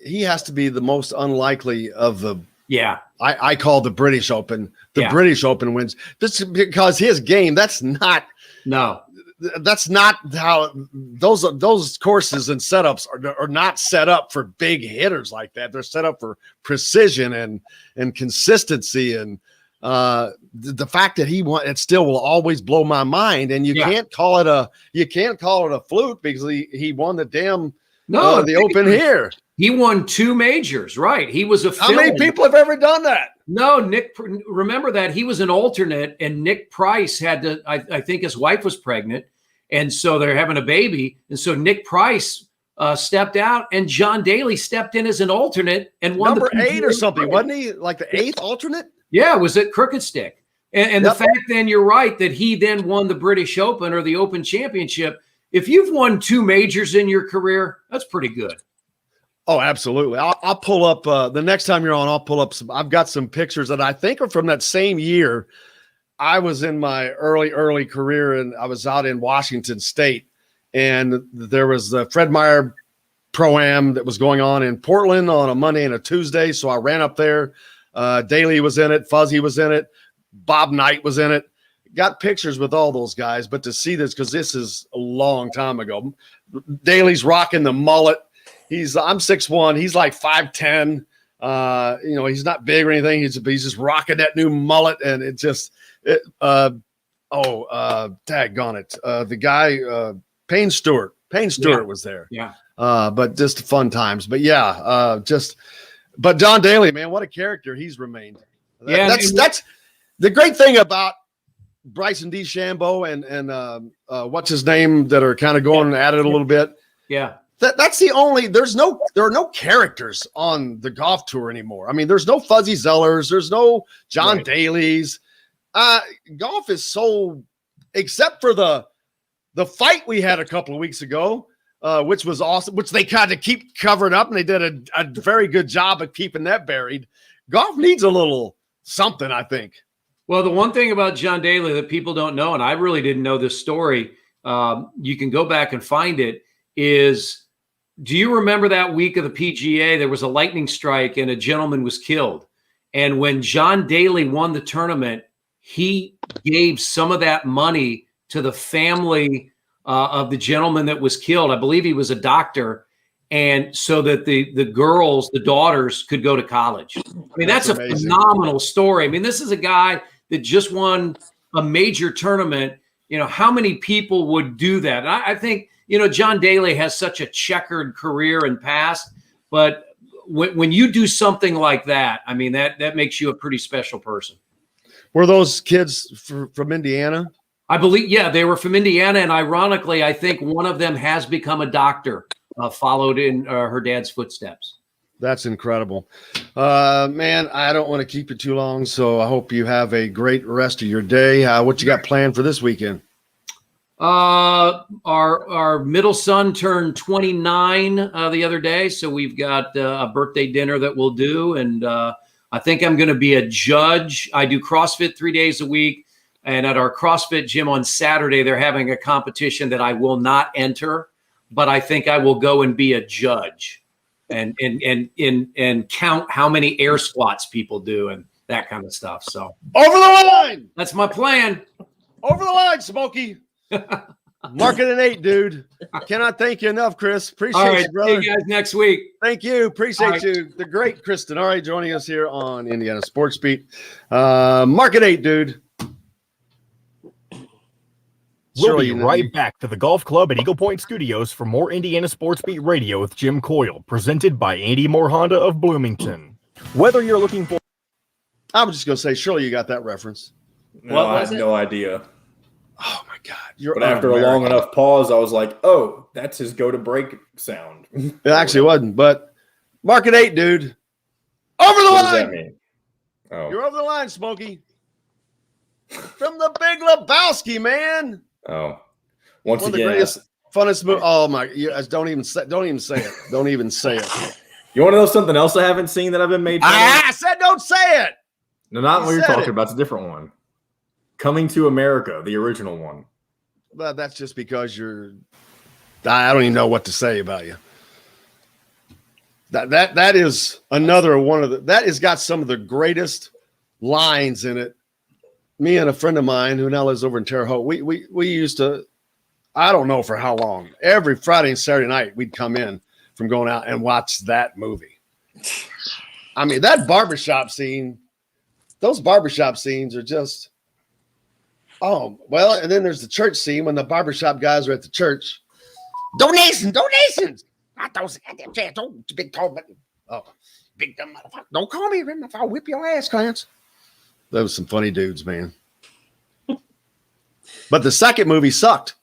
he has to be the most unlikely of the. Yeah, I call the British Open. British Open wins just because his game. That's not how those courses and setups are not set up for big hitters like that. They're set up for precision and consistency, and the fact that he won, it still will always blow my mind. And you can't call it a fluke because he won the damn the Open here. He won 2 majors, right? He was a How many people have ever done that? No, Nick. Remember that he was an alternate, and Nick Price had to. I think his wife was pregnant, and so they're having a baby, and so Nick Price stepped out, and John Daly stepped in as an alternate and won Number the 8 or something, wasn't he? Like the 8th alternate? Yeah, it was at Crooked Stick. And the fact then, you're right, that he then won the British Open or the Open Championship. If you've won 2 majors in your career, that's pretty good. Oh, absolutely. I'll pull up the next time you're on. I'll pull up I've got some pictures that I think are from that same year. I was in my early career, and I was out in Washington State, and there was the Fred Meyer Pro-Am that was going on in Portland on a Monday and a Tuesday. So I ran up there. Daly was in it. Fuzzy was in it. Bob Knight was in it. Got pictures with all those guys, but to see this, because this is a long time ago. Daly's rocking the mullet. I'm 6'1". He's like 5'10". He's not big or anything. He's just rocking that new mullet, and it just daggone it. The guy Payne Stewart was there. Yeah. But just fun times. But but John Daly, man, what a character he's remained. That's the great thing about Bryson DeChambeau and what's his name that are kind of going at it a little bit. Yeah. That's the only. There are no characters on the golf tour anymore. I mean, there's no Fuzzy Zellers, there's no John Dalys. Golf is so, except for the fight we had a couple of weeks ago, which was awesome, which they kind of keep covering up, and they did a very good job of keeping that buried. Golf needs a little something, I think. Well, the one thing about John Daly that people don't know, and I really didn't know this story, you can go back and find it, is, do you remember that week of the PGA, there was a lightning strike and a gentleman was killed? And when John Daly won the tournament, he gave some of that money to the family of the gentleman that was killed. I believe he was a doctor. And so that the girls, the daughters, could go to college. I mean, that's a phenomenal story. I mean, this is a guy that just won a major tournament. How many people would do that? And I think, John Daly has such a checkered career and past, but when you do something like that, I mean, that makes you a pretty special person. Were those kids from Indiana? I believe, yeah, they were from Indiana. And ironically, I think one of them has become a doctor, followed in her dad's footsteps. That's incredible. Man, I don't want to keep you too long, so I hope you have a great rest of your day. What you got planned for this weekend? Our middle son turned 29 the other day, so we've got a birthday dinner that we'll do, and I think I'm going to be a judge. I do CrossFit 3 days a week, and at our CrossFit gym on Saturday, they're having a competition that I will not enter, but I think I will go and be a judge and count how many air squats people do and that kind of stuff. So over the line. That's my plan. Over the line, Smokey. Mark it an 8, dude. Cannot thank you enough, Chris. Appreciate you, brother. See you guys next week. Thank you. Appreciate you. The great Chris Denari joining us here on Indiana Sports Beat. Mark it 8, dude. We'll be right back to the golf club at Eagle Point Studios for more Indiana Sports Beat Radio with Jim Coyle, presented by Andy Moore Honda of Bloomington. Whether you're looking for... I was just going to say, surely you got that reference. No, I have no idea. Oh, my God. But after a long enough pause, I was like, oh, that's his go-to-break sound. It actually wasn't, but mark it 8, dude. Over the line. What does that mean? Oh. You're over the line, Smokey. From the Big Lebowski, man. Oh. One of the greatest, funnest movie. Oh, my. Don't even say it. Don't even say it. You want to know something else I haven't seen that I've been made fun of? I said don't say it. No, not what you're talking about. It's a different one. Coming to America, the original one. Well, that's just because I don't even know what to say about you. That is another one of that has got some of the greatest lines in it. Me and a friend of mine who now lives over in Terre Haute, we used to, I don't know for how long, every Friday and Saturday night we'd come in from going out and watch that movie. I mean, that barbershop scene, those barbershop scenes are just, oh, well, and then there's the church scene when the barbershop guys are at the church. Donations. Not those big tall, big dumb motherfucker. Don't call me, if I'll whip your ass, Clarence. Those some funny dudes, man. But the second movie sucked.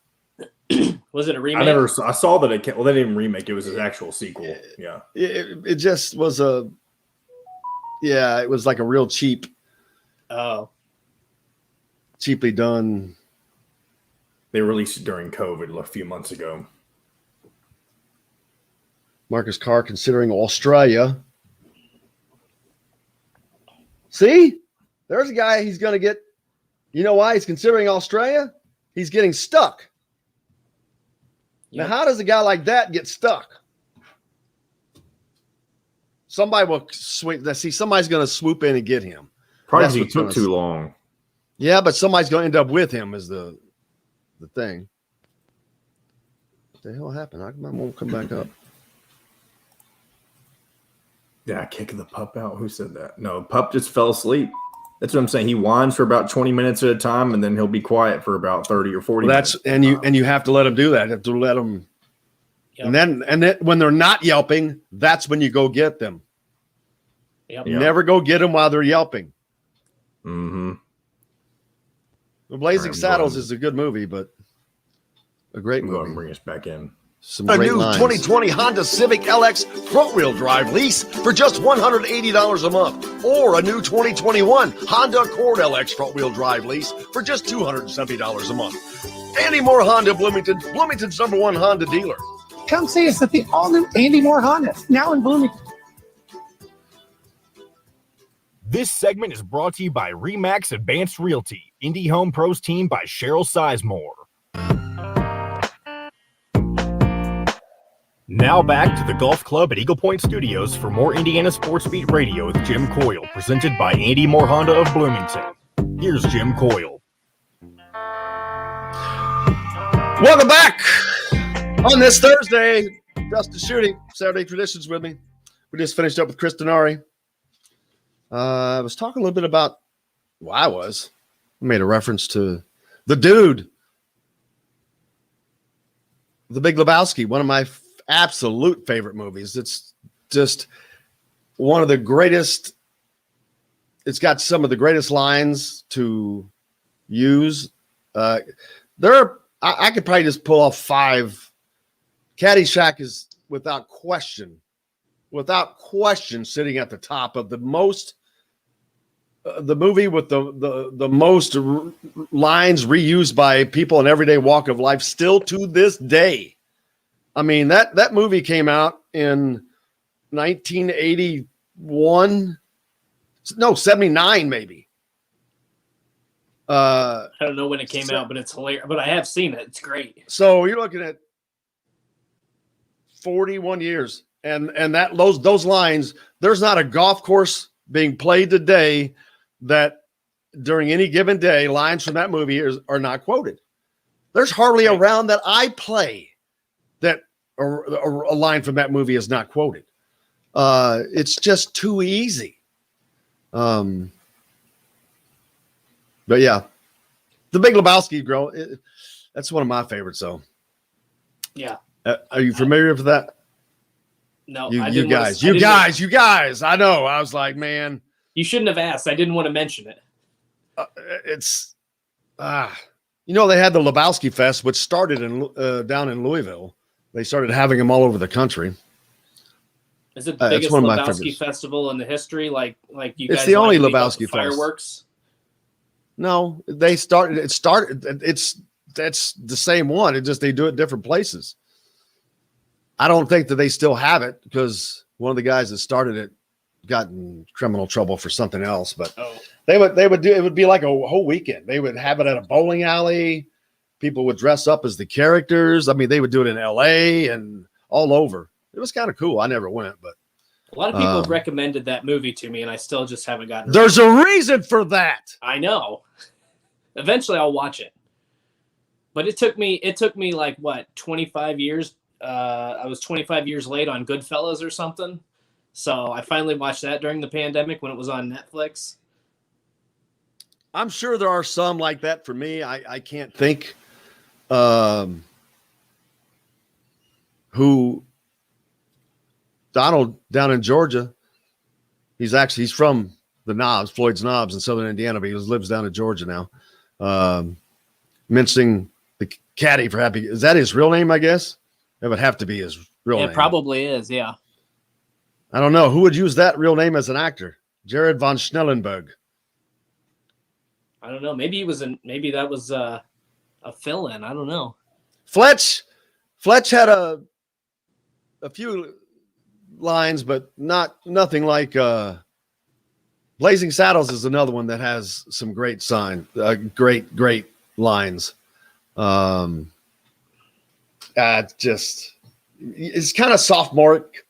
Was it a remake? I saw that it. Well, they didn't remake. It was an actual sequel. Yeah. It just was it was like a real cheaply done. They released it during COVID a few months ago. Marcus Carr considering Australia. See, there's a guy he's going to get. You know why he's considering Australia? He's getting stuck. Yep. Now, how does a guy like that get stuck? Somebody will somebody's going to swoop in and get him. Probably because he took too long. Yeah, but somebody's going to end up with him is the thing. What the hell happened? How come I won't come back up? Yeah, kicking the pup out. Who said that? No, pup just fell asleep. That's what I'm saying. He whines for about 20 minutes at a time, and then he'll be quiet for about 30 or 40 minutes. And you have to let him do that. You have to let him. Yep. And then when they're not yelping, that's when you go get them. Yep. You never go get them while they're yelping. Mm-hmm. The Blazing Saddles is a good movie, but a great movie. Go ahead and bring us back in. A new 2020 Honda Civic LX front-wheel drive lease for just $180 a month, or a new 2021 Honda Accord LX front-wheel drive lease for just $270 a month. Andy Moore Honda Bloomington, Bloomington's #1 Honda dealer. Come see us at the all-new Andy Moore Honda, now in Bloomington. This segment is brought to you by Remax Advanced Realty, Indie Home Pros team by Cheryl Sizemore. Now back to the Golf Club at Eagle Point Studios for more Indiana Sports Beat Radio with Jim Coyle, presented by Andy Moore Honda of Bloomington. Here's Jim Coyle. Welcome back on this Thursday. Dustin Schutte, Saturday Traditions with me. We just finished up with Chris Denari. I was talking a little bit about I made a reference to the dude, The Big Lebowski, one of my absolute favorite movies. It's just one of the greatest. It's got some of the greatest lines to use. I could probably just pull off 5. Caddyshack is without question sitting at the top of the most. The movie with the most lines reused by people in everyday walk of life still to this day. I mean, that movie came out in 1981. No, 79 maybe. I don't know when it came out, but it's hilarious. But I have seen it. It's great. So you're looking at 41 years. And those lines, there's not a golf course being played today that during any given day, lines from that movie are not quoted. There's hardly a round that I play that a line from that movie is not quoted. It's just too easy. But yeah, The Big Lebowski, that's one of my favorites. So yeah, are you familiar with that? No, you guys. I know. I was like, man, you shouldn't have asked. I didn't want to mention it. They had the Lebowski Fest, which started down in Louisville. They started having them all over the country. Is it the biggest Lebowski festival in the history? Like you guys? It's the only Lebowski fireworks. No, they started. That's the same one. It just they do it different places. I don't think that they still have it because one of the guys that started it got in criminal trouble for something else. But they would do it. Would be like a whole weekend. They would have it at a bowling alley. People would dress up as the characters. I mean, they would do it in L.A. and all over. It was kind of cool. I never went, but a lot of people have recommended that movie to me, and I still just haven't gotten. There's a reason for that. I know. Eventually, I'll watch it. But it took me like 25 years. I was 25 years late on Goodfellas or something. So I finally watched that during the pandemic when it was on Netflix. I'm sure there are some like that for me. I can't think who Donald down in Georgia. He's from the Knobs, Floyd's Knobs in Southern Indiana, but he lives down in Georgia now. Mentioning caddy for Happy. Is that his real name? I guess it would have to be his real name. It probably is. Yeah. I don't know who would use that real name as an actor. Jared von Schnellenberg. I don't know. Maybe maybe that was a fill-in. I don't know. Fletch had a few lines, but nothing like Blazing Saddles is another one that has some great great lines. It's kind of sophomoric.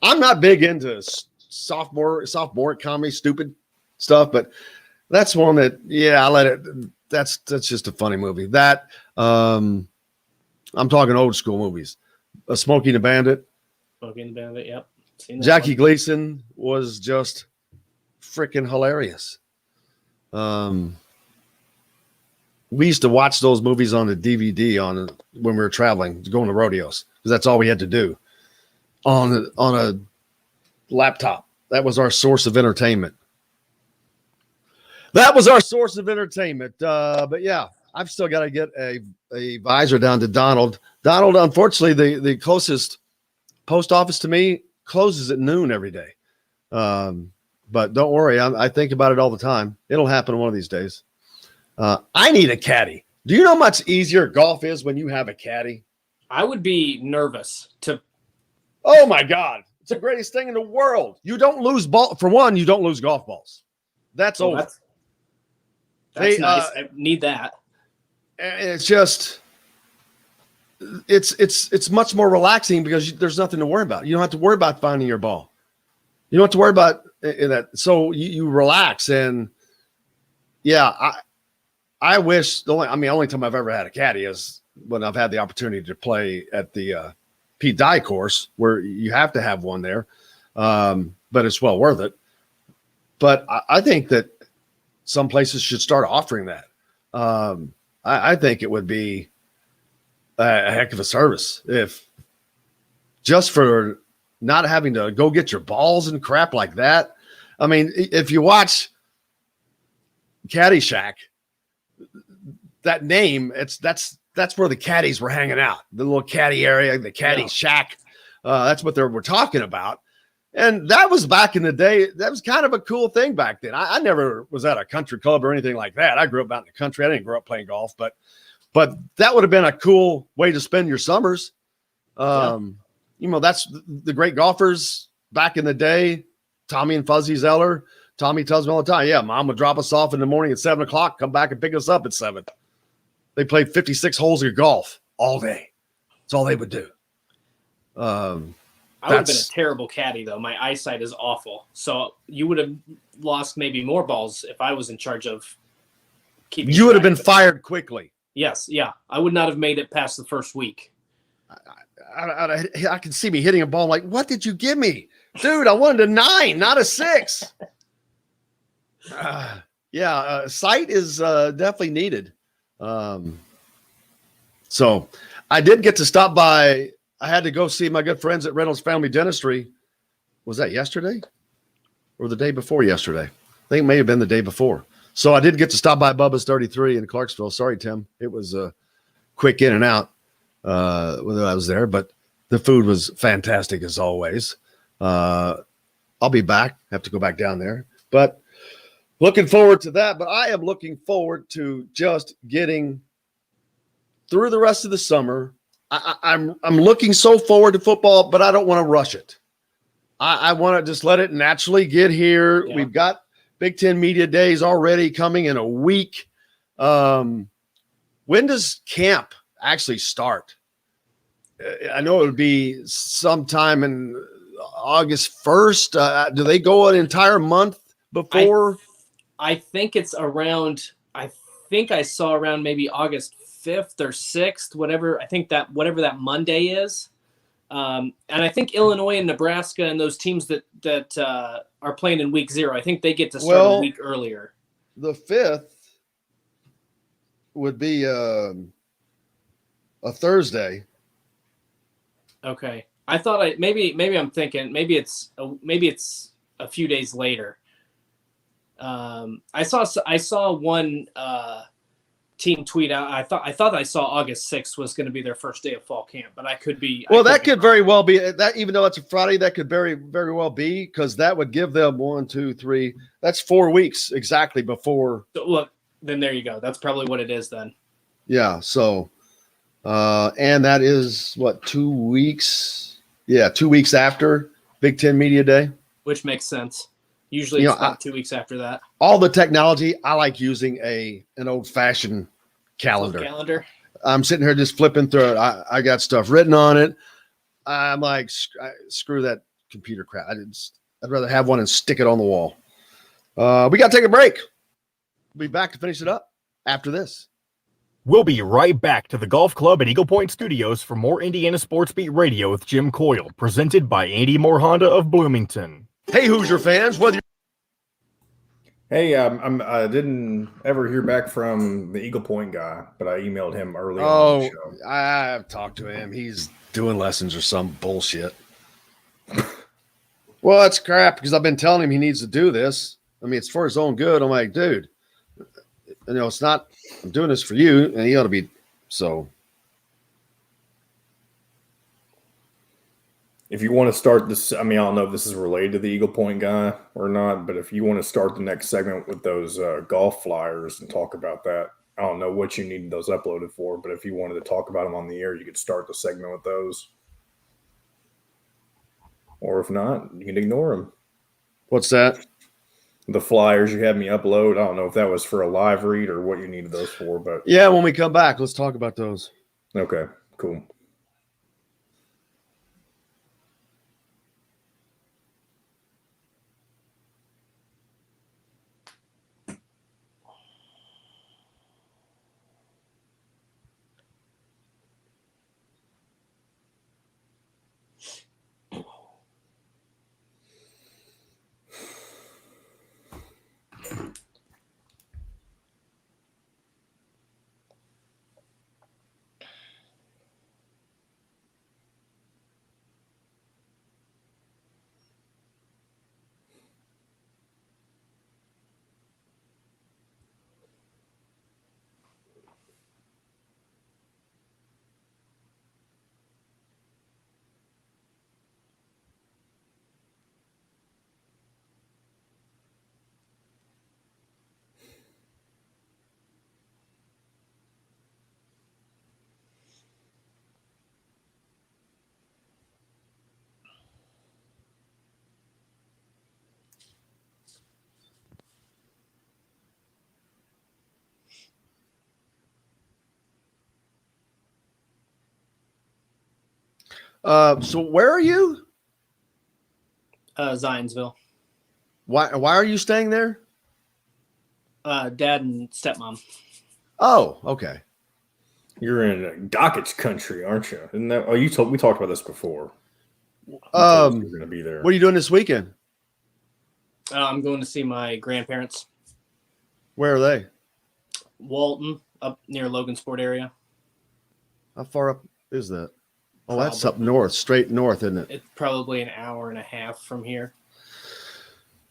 I'm not big into sophomoric comedy, stupid stuff, but that's one that I let it. That's just a funny movie. That I'm talking old school movies. Smokey and the Bandit. Smokey and the Bandit. Yep. Seen that Jackie one. Gleason was just freaking hilarious. We used to watch those movies on the DVD when we were traveling, going to rodeos, because that's all we had to do on a laptop. That was our source of entertainment. But yeah, I've still got to get a visor down to Donald. Donald, unfortunately, the closest post office to me closes at noon every day. But don't worry, I think about it all the time. It'll happen one of these days. I need a caddy. Do you know how much easier golf is when you have a caddy? I would be nervous to. Oh my God. It's the greatest thing in the world. You don't lose ball. For one, you don't lose golf balls. That's over. That's nice. I need that. And it's just, it's much more relaxing because there's nothing to worry about. You don't have to worry about finding your ball. You don't have to worry about that. So you relax. And yeah, I wish the only time I've ever had a caddy is when I've had the opportunity to play at the Pete Dye course, where you have to have one there. But it's well worth it. But I think that some places should start offering that. I think it would be a heck of a service if just for not having to go get your balls and crap like that. I mean, if you watch Caddyshack, that name, that's where the caddies were hanging out, the little caddy area, the caddy shack. That's what we're talking about. And that was back in the day. That was kind of a cool thing back then. I never was at a country club or anything like that. I grew up out in the country. I didn't grow up playing golf, but that would have been a cool way to spend your summers. That's the great golfers back in the day. Tommy and Fuzzy Zeller. Tommy tells me all the time, yeah, Mom would drop us off in the morning at 7:00, come back and pick us up at 7. They played 56 holes of golf all day. That's all they would do. I would have been a terrible caddy, though. My eyesight is awful. So you would have lost maybe more balls if I was in charge of keeping. You would have been fired quickly. Yes, yeah. I would not have made it past the first week. I can see me hitting a ball. I'm like, what did you give me? Dude, I wanted a 9, not a 6. Sight is definitely needed. So I did get to stop by. I had to go see my good friends at Reynolds Family Dentistry. Was that yesterday or the day before yesterday? I think it may have been the day before. So I did get to stop by Bubba's 33 in Clarksville. Sorry, Tim. It was a quick in and out when I was there, but the food was fantastic as always. I'll be back. Have to go back down there, but looking forward to that. But I am looking forward to just getting through the rest of the summer. I'm looking so forward to football, but I don't want to rush it. I want to just let it naturally get here. Yeah. We've got Big Ten Media Days already coming in a week. When does camp actually start? I know it would be sometime in August 1st. Do they go an entire month before? I think it's around. I think I saw around maybe August 5th or 6th, whatever. I think whatever that Monday is. And I think Illinois and Nebraska and those teams that are playing in week 0, I think they get to start a week earlier. The 5th would be a Thursday. Okay. I thought maybe I'm thinking maybe it's a few days later. I saw one team tweet out. I thought I saw August 6th was going to be their first day of fall camp, but I could be. Well, that could very well be that. Even though it's a Friday, that could very well be, because that would give them 1, 2, 3. That's 4 weeks exactly before. So, look, then there you go. That's probably what it is then. Yeah. So, and that is what, 2 weeks? Yeah, 2 weeks after Big Ten Media Day. Which makes sense. Usually it's about 2 weeks after that. All the technology, I like using an old-fashioned calendar. I'm sitting here just flipping through it. I got stuff written on it. I'm like, screw that computer crap. I'd rather have one and stick it on the wall. We got to take a break. We'll be back to finish it up after this. We'll be right back to the Golf Club at Eagle Point Studios for more Indiana Sports Beat Radio with Jim Coyle, presented by Andy Moore Honda of Bloomington. Hey, Hoosier fans, whether Hey, I didn't ever hear back from the Eagle Point guy, but I emailed him early on the show. I've talked to him. He's doing lessons or some bullshit. Well, that's crap, because I've been telling him he needs to do this. I mean, it's for his own good. I'm like, dude, it's not, I'm doing this for you, and he ought to be, so. If you want to start this, I mean, I don't know if this is related to the Eagle Point guy or not, but if you want to start the next segment with those golf flyers and talk about that, I don't know what you needed those uploaded for, but if you wanted to talk about them on the air, you could start the segment with those. Or if not, you can ignore them. What's that? The flyers you had me upload. I don't know if that was for a live read or what you needed those for, but yeah, when we come back, let's talk about those. Okay, cool. So where are you? Zionsville. Why are you staying there? Dad and stepmom. Oh, okay. You're in Dockett's country, aren't you? Isn't that? Oh, we talked about this before. You're going to be there. What are you doing this weekend? I'm going to see my grandparents. Where are they? Walton, up near Logansport area. How far up is that? Oh, that's up north, straight north, isn't it? It's probably an hour and a half from here.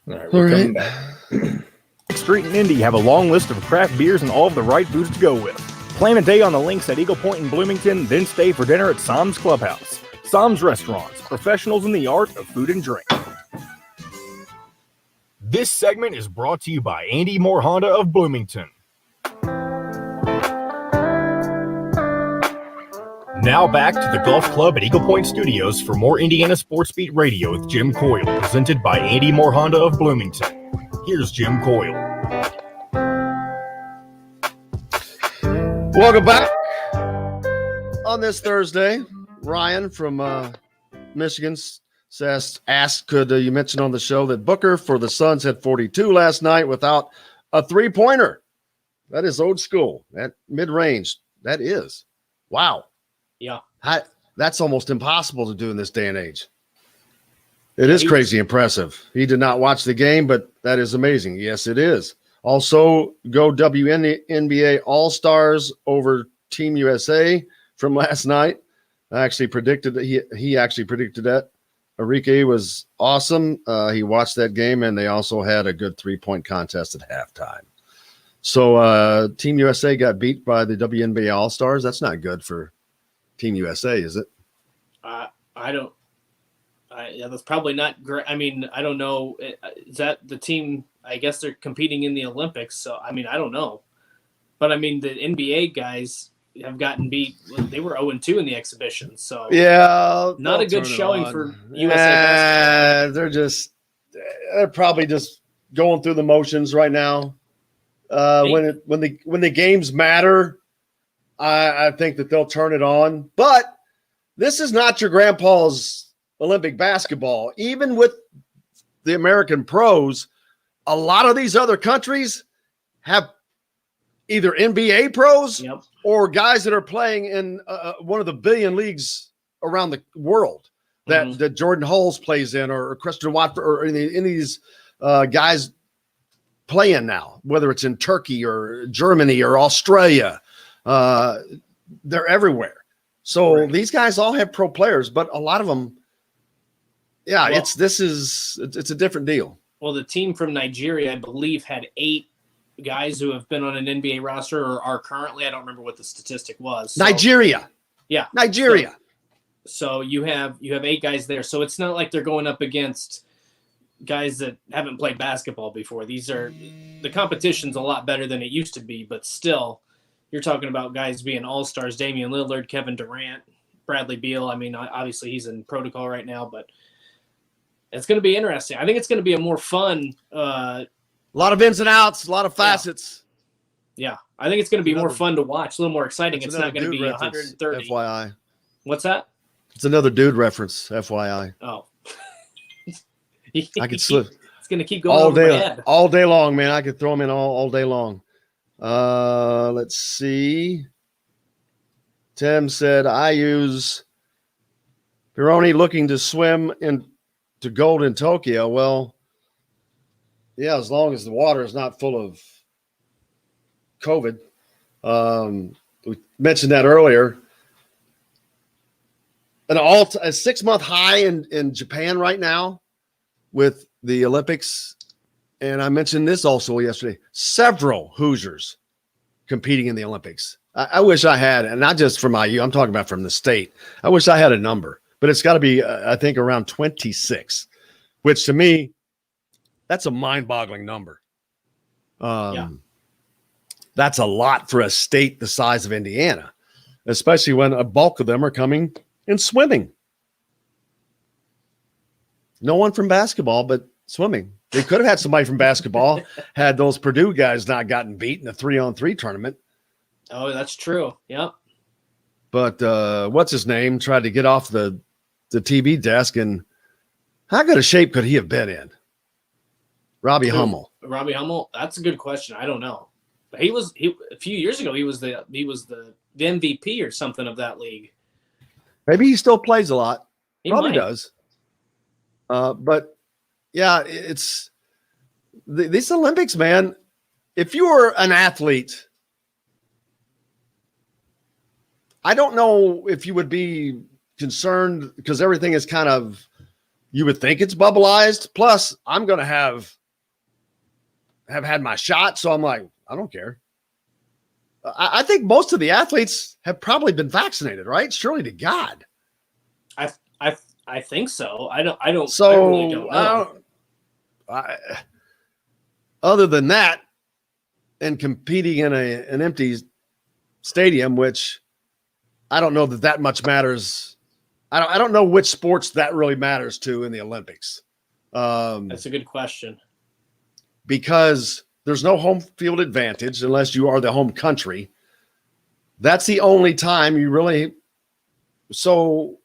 All right, we're coming back. Street and Indy have a long list of craft beers and all of the right foods to go with. Plan a day on the links at Eagle Point in Bloomington, then stay for dinner at Sam's Clubhouse. Sam's Restaurants, professionals in the art of food and drink. This segment is brought to you by Andy Moore Honda of Bloomington. Now back to the Golf Club at Eagle Point Studios for more Indiana Sports Beat Radio with Jim Coyle, presented by Andy Moore Honda of Bloomington. Here's Jim Coyle. Welcome back on this Thursday. Ryan from Michigan asked, could you mention on the show that Booker for the Suns had 42 last night without a three-pointer? That is old school. That mid-range. That is. Wow. Yeah. That's almost impossible to do in this day and age. It is crazy impressive. He did not watch the game, but that is amazing. Yes, it is. Also, go WNBA All-Stars over Team USA from last night. I actually predicted that he actually predicted that. Enrique was awesome. He watched that game, and they also had a good three-point contest at halftime. So Team USA got beat by the WNBA All-Stars. That's not good for Team USA, is it? Yeah, that's probably not great. I mean, I don't know. Is that the team? I guess they're competing in the Olympics. So, I mean, I don't know. But, I mean, the NBA guys have gotten beat. They were 0-2 in the exhibition. So, yeah, not a good showing for USA basketball. They're probably just going through the motions right now. When the games matter, I think that they'll turn it on. But this is not your grandpa's Olympic basketball. Even with the American pros, a lot of these other countries have either NBA pros or guys that are playing in one of the billion leagues around the world that Jordan Hulls plays in, or Christian Watford, or any of these guys playing now, whether it's in Turkey or Germany or Australia. They're everywhere. So these guys all have pro players, but a lot of them, it's a different deal. Well, the team from Nigeria, I believe, had 8 guys who have been on an NBA roster or are currently. I don't remember what the statistic was. So, Nigeria. Nigeria. So you have 8 guys there. So it's not like they're going up against guys that haven't played basketball before. The competition's a lot better than it used to be, but still, you're talking about guys being all-stars: Damian Lillard, Kevin Durant, Bradley Beal. I mean, obviously he's in protocol right now, but it's going to be interesting. I think it's going to be a more fun. A lot of ins and outs, a lot of facets. Yeah. I think it's going to be more fun to watch, a little more exciting. It's not going to be 130. FYI. What's that? It's another dude reference, FYI. Oh. I could slip. It's going to keep going over my head. All day long, man. I could throw them in all day long. Let's see. Tim said, I use Pironi looking to swim into gold in Tokyo. Well, yeah, as long as the water is not full of COVID. We mentioned that earlier. A 6-month high in Japan right now with the Olympics. And I mentioned this also yesterday. Several Hoosiers competing in the Olympics. I wish I had, and not just from IU, I'm talking about from the state. I wish I had a number, but it's got to be, I think, around 26, which to me, that's a mind-boggling number. That's a lot for a state the size of Indiana, especially when a bulk of them are coming in swimming. No one from basketball, but swimming. They could have had somebody from basketball had those Purdue guys not gotten beat in the 3-on-3 tournament. Oh, that's true. Yep. But what's his name tried to get off the TV desk, and how good a shape could he have been in? Robbie Hummel. Robbie Hummel. That's a good question. I don't know. But he a few years ago. He was the MVP or something of that league. Maybe he still plays a lot. He Probably might. does. But yeah, it's these Olympics, man. If you were an athlete, I don't know if you would be concerned because everything is kind of, you would think it's bubbleized. Plus, I'm going to have had my shot, so I'm like, I don't care. I think most of the athletes have probably been vaccinated, right? Surely to God. I think so. I really don't know. Other than that, and competing in an empty stadium, which I don't know that much matters. I don't know which sports that really matters to in the Olympics. That's a good question. Because there's no home field advantage unless you are the home country. That's the only time you really. So,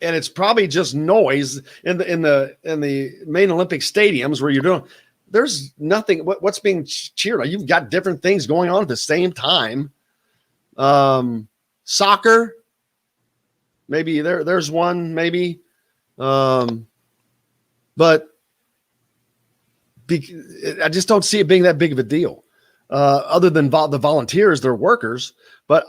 and it's probably just noise in the main Olympic stadiums where you're doing. There's nothing. What's being cheered on? You've got different things going on at the same time. Soccer, maybe there's one, maybe, but I just don't see it being that big of a deal. Other than the volunteers, they're workers, but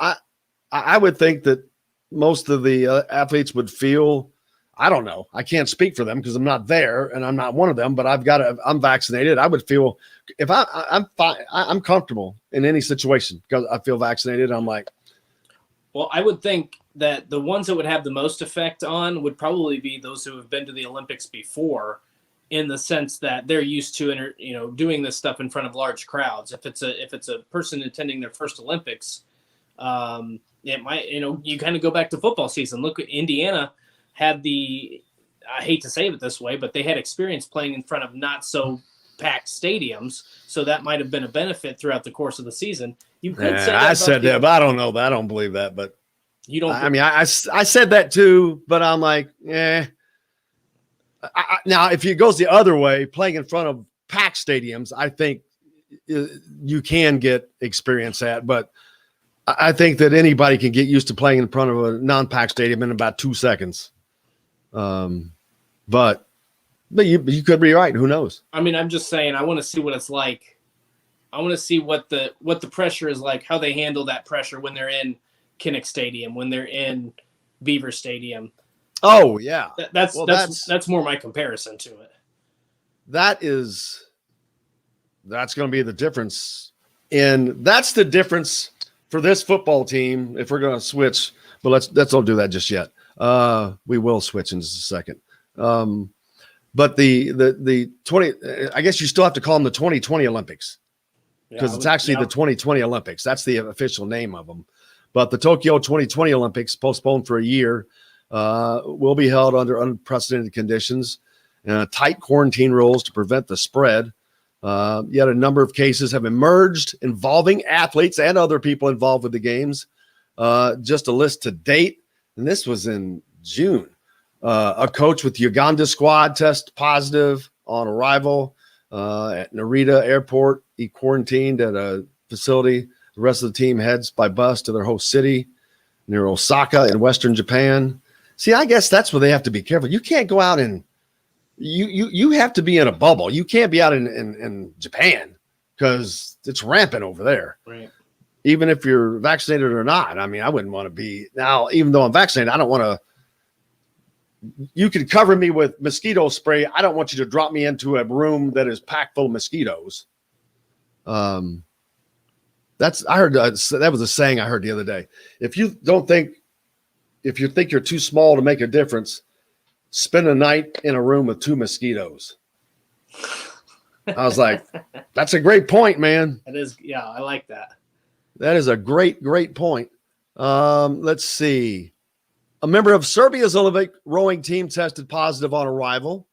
I would think that most of the athletes would feel I don't know. I can't speak for them because I'm not there and I'm not one of them, but I'm vaccinated. I would feel if I'm fine, I'm comfortable in any situation because I feel vaccinated. I'm like, well, I would think that the ones that would have the most effect on would probably be those who have been to the Olympics before, in the sense that they're used to, doing this stuff in front of large crowds. If it's a person attending their first Olympics, it might, you kind of go back to football season. Look, Indiana had I hate to say it this way, but they had experience playing in front of not so packed stadiums, so that might have been a benefit throughout the course of the season. You could say that I said that, but I don't know that. I don't believe that, but you don't. I mean, I said that too, but I'm like, now, if it goes the other way, playing in front of packed stadiums, I think you can get experience at, but I think that anybody can get used to playing in front of a non-packed stadium in about 2 seconds. But you could be right. Who knows? I mean, I'm just saying, I want to see what it's like. I want to see what the pressure is like, how they handle that pressure when they're in Kinnick Stadium, when they're in Beaver Stadium. Oh yeah, that's more my comparison to it. That's going to be the difference, and that's the difference for this football team. If we're going to switch, but let's don't do that just yet. We will switch in just a second. But the 20, I guess you still have to call them the 2020 Olympics because it's actually the 2020 Olympics. That's the official name of them. But the Tokyo 2020 Olympics, postponed for a year, will be held under unprecedented conditions, tight quarantine rules to prevent the spread. Yet a number of cases have emerged involving athletes and other people involved with the games. Just a list to date, and this was in June. A coach with the Uganda squad tested positive on arrival at Narita Airport. He quarantined at a facility. The rest of the team heads by bus to their host city near Osaka in Western Japan. See, I guess that's where they have to be careful. You can't go out and you have to be in a bubble. You can't be out in Japan because it's rampant over there. Right. Even if you're vaccinated or not. I mean, I wouldn't want to be now, even though I'm vaccinated, I don't want to. You can cover me with mosquito spray. I don't want you to drop me into a room that is packed full of mosquitoes. I heard that was a saying I heard the other day. If you think you're too small to make a difference, spend a night in a room with 2 mosquitoes. I was like, that's a great point, man. That is, yeah, I like that. That is a great point. Let's see. A member of Serbia's Olympic rowing team tested positive on arrival.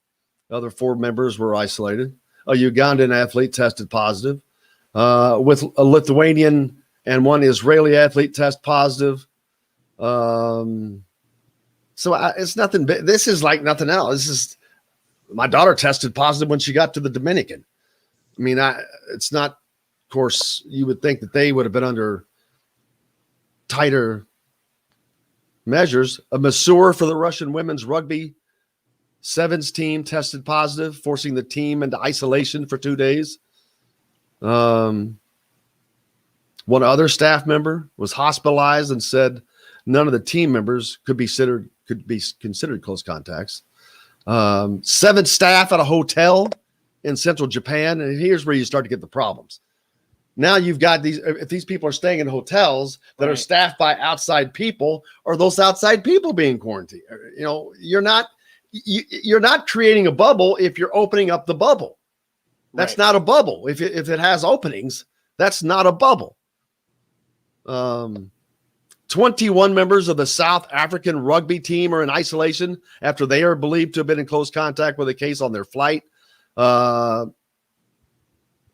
The other 4 members were isolated. A Ugandan athlete tested positive. With a Lithuanian and 1 Israeli athlete test positive. So it's nothing. This is like nothing else. My daughter tested positive when she got to the Dominican. I mean, it's not. Of course, you would think that they would have been under tighter measures. A masseur for the Russian women's rugby sevens team tested positive, forcing the team into isolation for 2 days. One other staff member was hospitalized and said none of the team members could be considered close contacts. 7 staff at a hotel in central Japan, and here's where you start to get the problems. Now you've got if these people are staying in hotels that are staffed by outside people, are those outside people being quarantined? You're not creating a bubble if you're opening up the bubble. That's not a bubble. If it has openings, that's not a bubble. 21 members of the South African rugby team are in isolation after they are believed to have been in close contact with a case on their flight.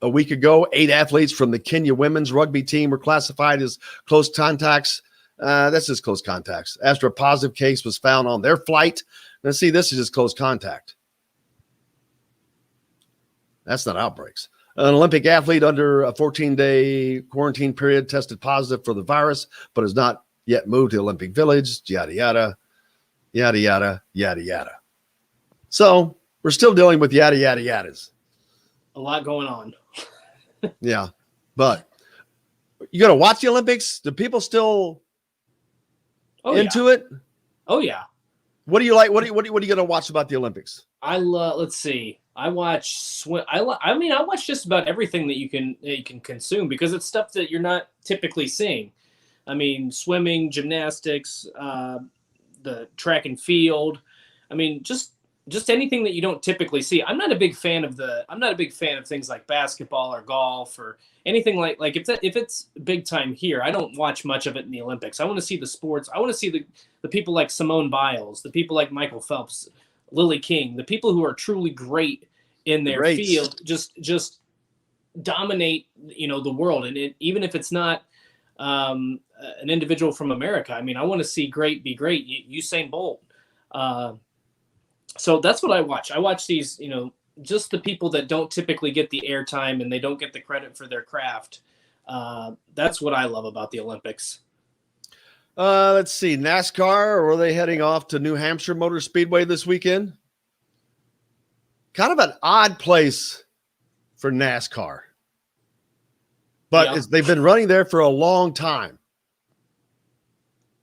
A week ago, 8 athletes from the Kenya women's rugby team were classified as close contacts. That's just close contacts. After a positive case was found on their flight. Now, see, this is just close contact. That's not outbreaks. An Olympic athlete under a 14-day quarantine period tested positive for the virus, but has not yet moved to the Olympic Village, yada, yada, yada, yada, yada, yada. So we're still dealing with yada, yada, yadas. A lot going on. Yeah. But you got to watch the Olympics. Do people still into it? Oh, yeah. What do you like? What are you going to watch about the Olympics? Let's see. I watch swim. I watch just about everything that you can consume because it's stuff that you're not typically seeing. I mean, swimming, gymnastics, the track and field. I mean, just anything that you don't typically see. I'm not a big fan of things like basketball or golf or anything like if it's big time here. I don't watch much of it in the Olympics. I want to see the sports. I want to see the people like Simone Biles, the people like Michael Phelps, Lily King, the people who are truly great in their field, just dominate, the world. And even if it's not an individual from America, I mean, I want to see great be great. Usain Bolt. So that's what I watch. I watch these, just the people that don't typically get the airtime and they don't get the credit for their craft. That's what I love about the Olympics. Let's see. NASCAR, or are they heading off to New Hampshire Motor Speedway this weekend? Kind of an odd place for NASCAR. But they've been running there for a long time.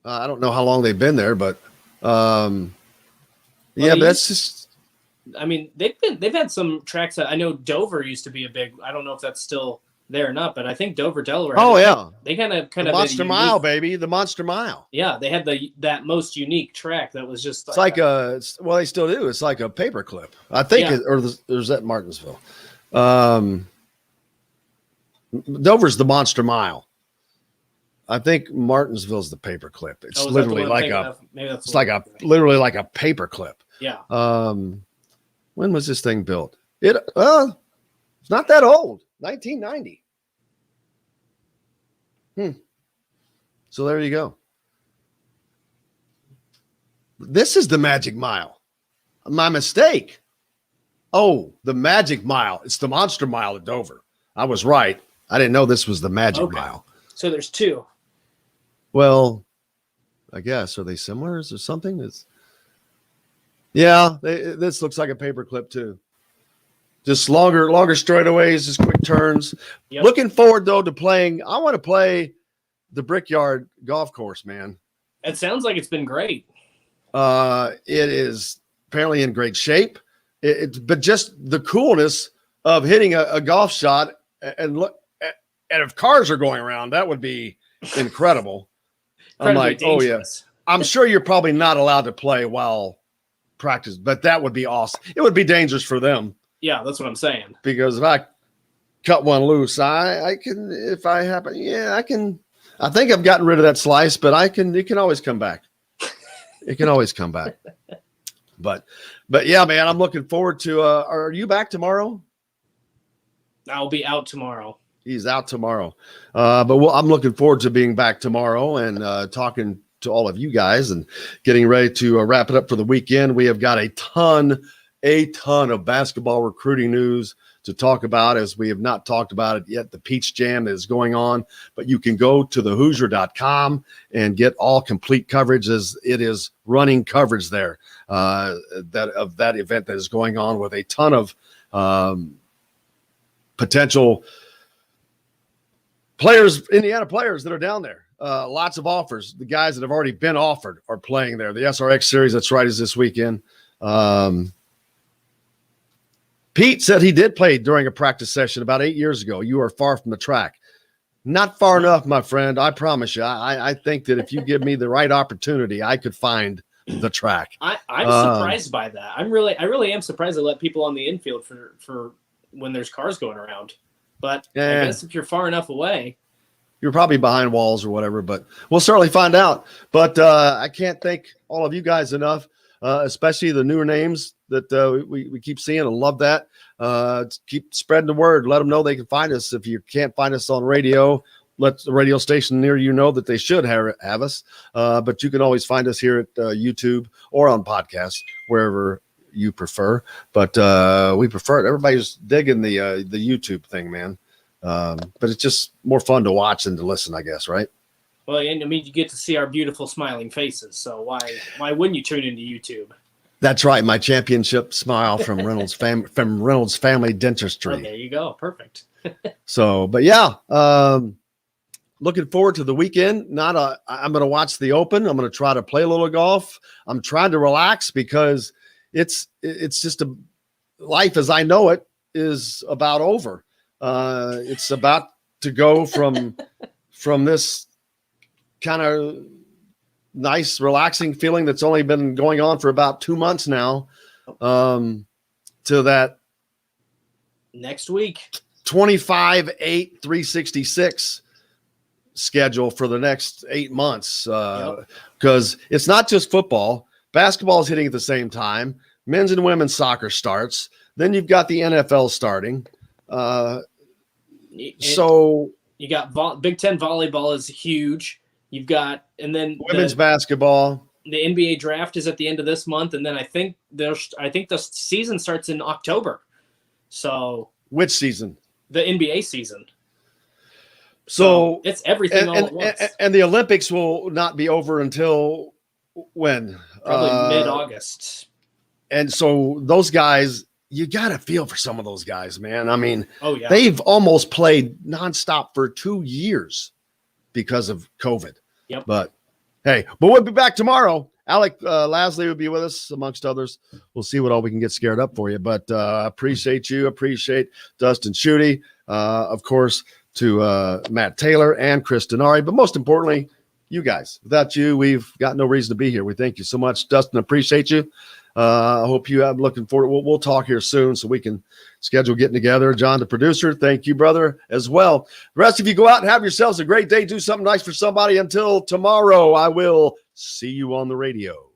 I don't know how long they've been there, but but that's just. I mean, they've had some tracks that I know Dover used to be a big. I don't know if that's still there or not, but I think Dover, Delaware. They kind of Monster Mile, baby, the Monster Mile. Yeah, they had that most unique track that was just. It's like they still do. It's like a paperclip, I think, or there's that Martinsville. Dover's the Monster Mile. I think Martinsville's the paperclip. It's literally like literally like a paperclip. Yeah. When was this thing built? It's not that old. 1990. So there you go. This is the Magic Mile. My mistake. Oh, the Magic Mile. It's the Monster Mile at Dover. I was right. I didn't know this was the Magic Mile. So there's two. Well, I guess. Are they similar? Is there something that's... this looks like a paperclip too. Just longer straightaways, just quick turns. Yep. Looking forward though to playing. I want to play the Brickyard golf course, man. It sounds like it's been great. It is apparently in great shape. But just the coolness of hitting a golf shot and look, and if cars are going around, that would be incredible. I'm like, dangerous. I'm sure you're probably not allowed to play while practice, but that would be awesome. It would be dangerous for them. Yeah, that's what I'm saying. Because if I cut one loose, I can, if I happen, I can. I think I've gotten rid of that slice, but it can always come back. It can always come back. But yeah, man, I'm looking forward to. Are you back tomorrow? I'll be out tomorrow. He's out tomorrow, I'm looking forward to being back tomorrow and talking to all of you guys and getting ready to wrap it up for the weekend. We have got a ton of basketball recruiting news to talk about, as we have not talked about it yet. The Peach Jam is going on, but you can go to thehoosier.com and get all complete coverage, as it is running coverage there of that event that is going on, with a ton of potential players, Indiana players that are down there. Lots of offers. The guys that have already been offered are playing there. The SRX series, that's right, is this weekend. Pete said he did play during a practice session about 8 years ago. You are far from the track. Not far enough, my friend. I promise you. I think that if you give me the right opportunity, I could find the track. I'm surprised by that. I really am surprised they let people on the infield for when there's cars going around. But I guess if you're far enough away, you're probably behind walls or whatever, but we'll certainly find out. But I can't thank all of you guys enough, especially the newer names that we keep seeing. I love that. Keep spreading the word. Let them know they can find us. If you can't find us on radio, let the radio station near you know that they should have us. But you can always find us here at YouTube or on podcasts, wherever you prefer. But we prefer it. Everybody's digging the YouTube thing, man. But it's just more fun to watch than to listen, I guess, right? Well, and I mean, you get to see our beautiful smiling faces. So why wouldn't you tune into YouTube? That's right. My championship smile from Reynolds Family Dentistry. Oh, there you go. Perfect. So, but yeah, looking forward to the weekend. I'm going to watch the Open. I'm going to try to play a little golf. I'm trying to relax because it's just life as I know it is about over. It's about to go from this kind of nice, relaxing feeling that's only been going on for about 2 months now, to that next week 25-8-366 schedule for the next 8 months. Because it's not just football. Basketball is hitting at the same time. Men's and women's soccer starts. Then you've got the NFL starting. So you got Big Ten volleyball is huge. You've got, and then women's basketball. The NBA draft is at the end of this month, and then I think the season starts in October. So which season? The NBA season. So it's everything all at once. And the Olympics will not be over until when? Probably mid-August. And so those guys, you got to feel for some of those guys, man. I mean, oh, yeah. They've almost played nonstop for 2 years because of COVID. Yep. But we'll be back tomorrow. Alec Lasley will be with us, amongst others. We'll see what all we can get scared up for you. But appreciate you. Appreciate Dustin Schutte, of course, to Matt Taylor and Chris Denari. But most importantly, you guys. Without you, we've got no reason to be here. We thank you so much. Dustin, appreciate you. I hope you have looking forward. We'll talk here soon so we can schedule getting together. John, the producer, thank you, brother, as well. The rest of you go out and have yourselves a great day. Do something nice for somebody. Until tomorrow, I will see you on the radio.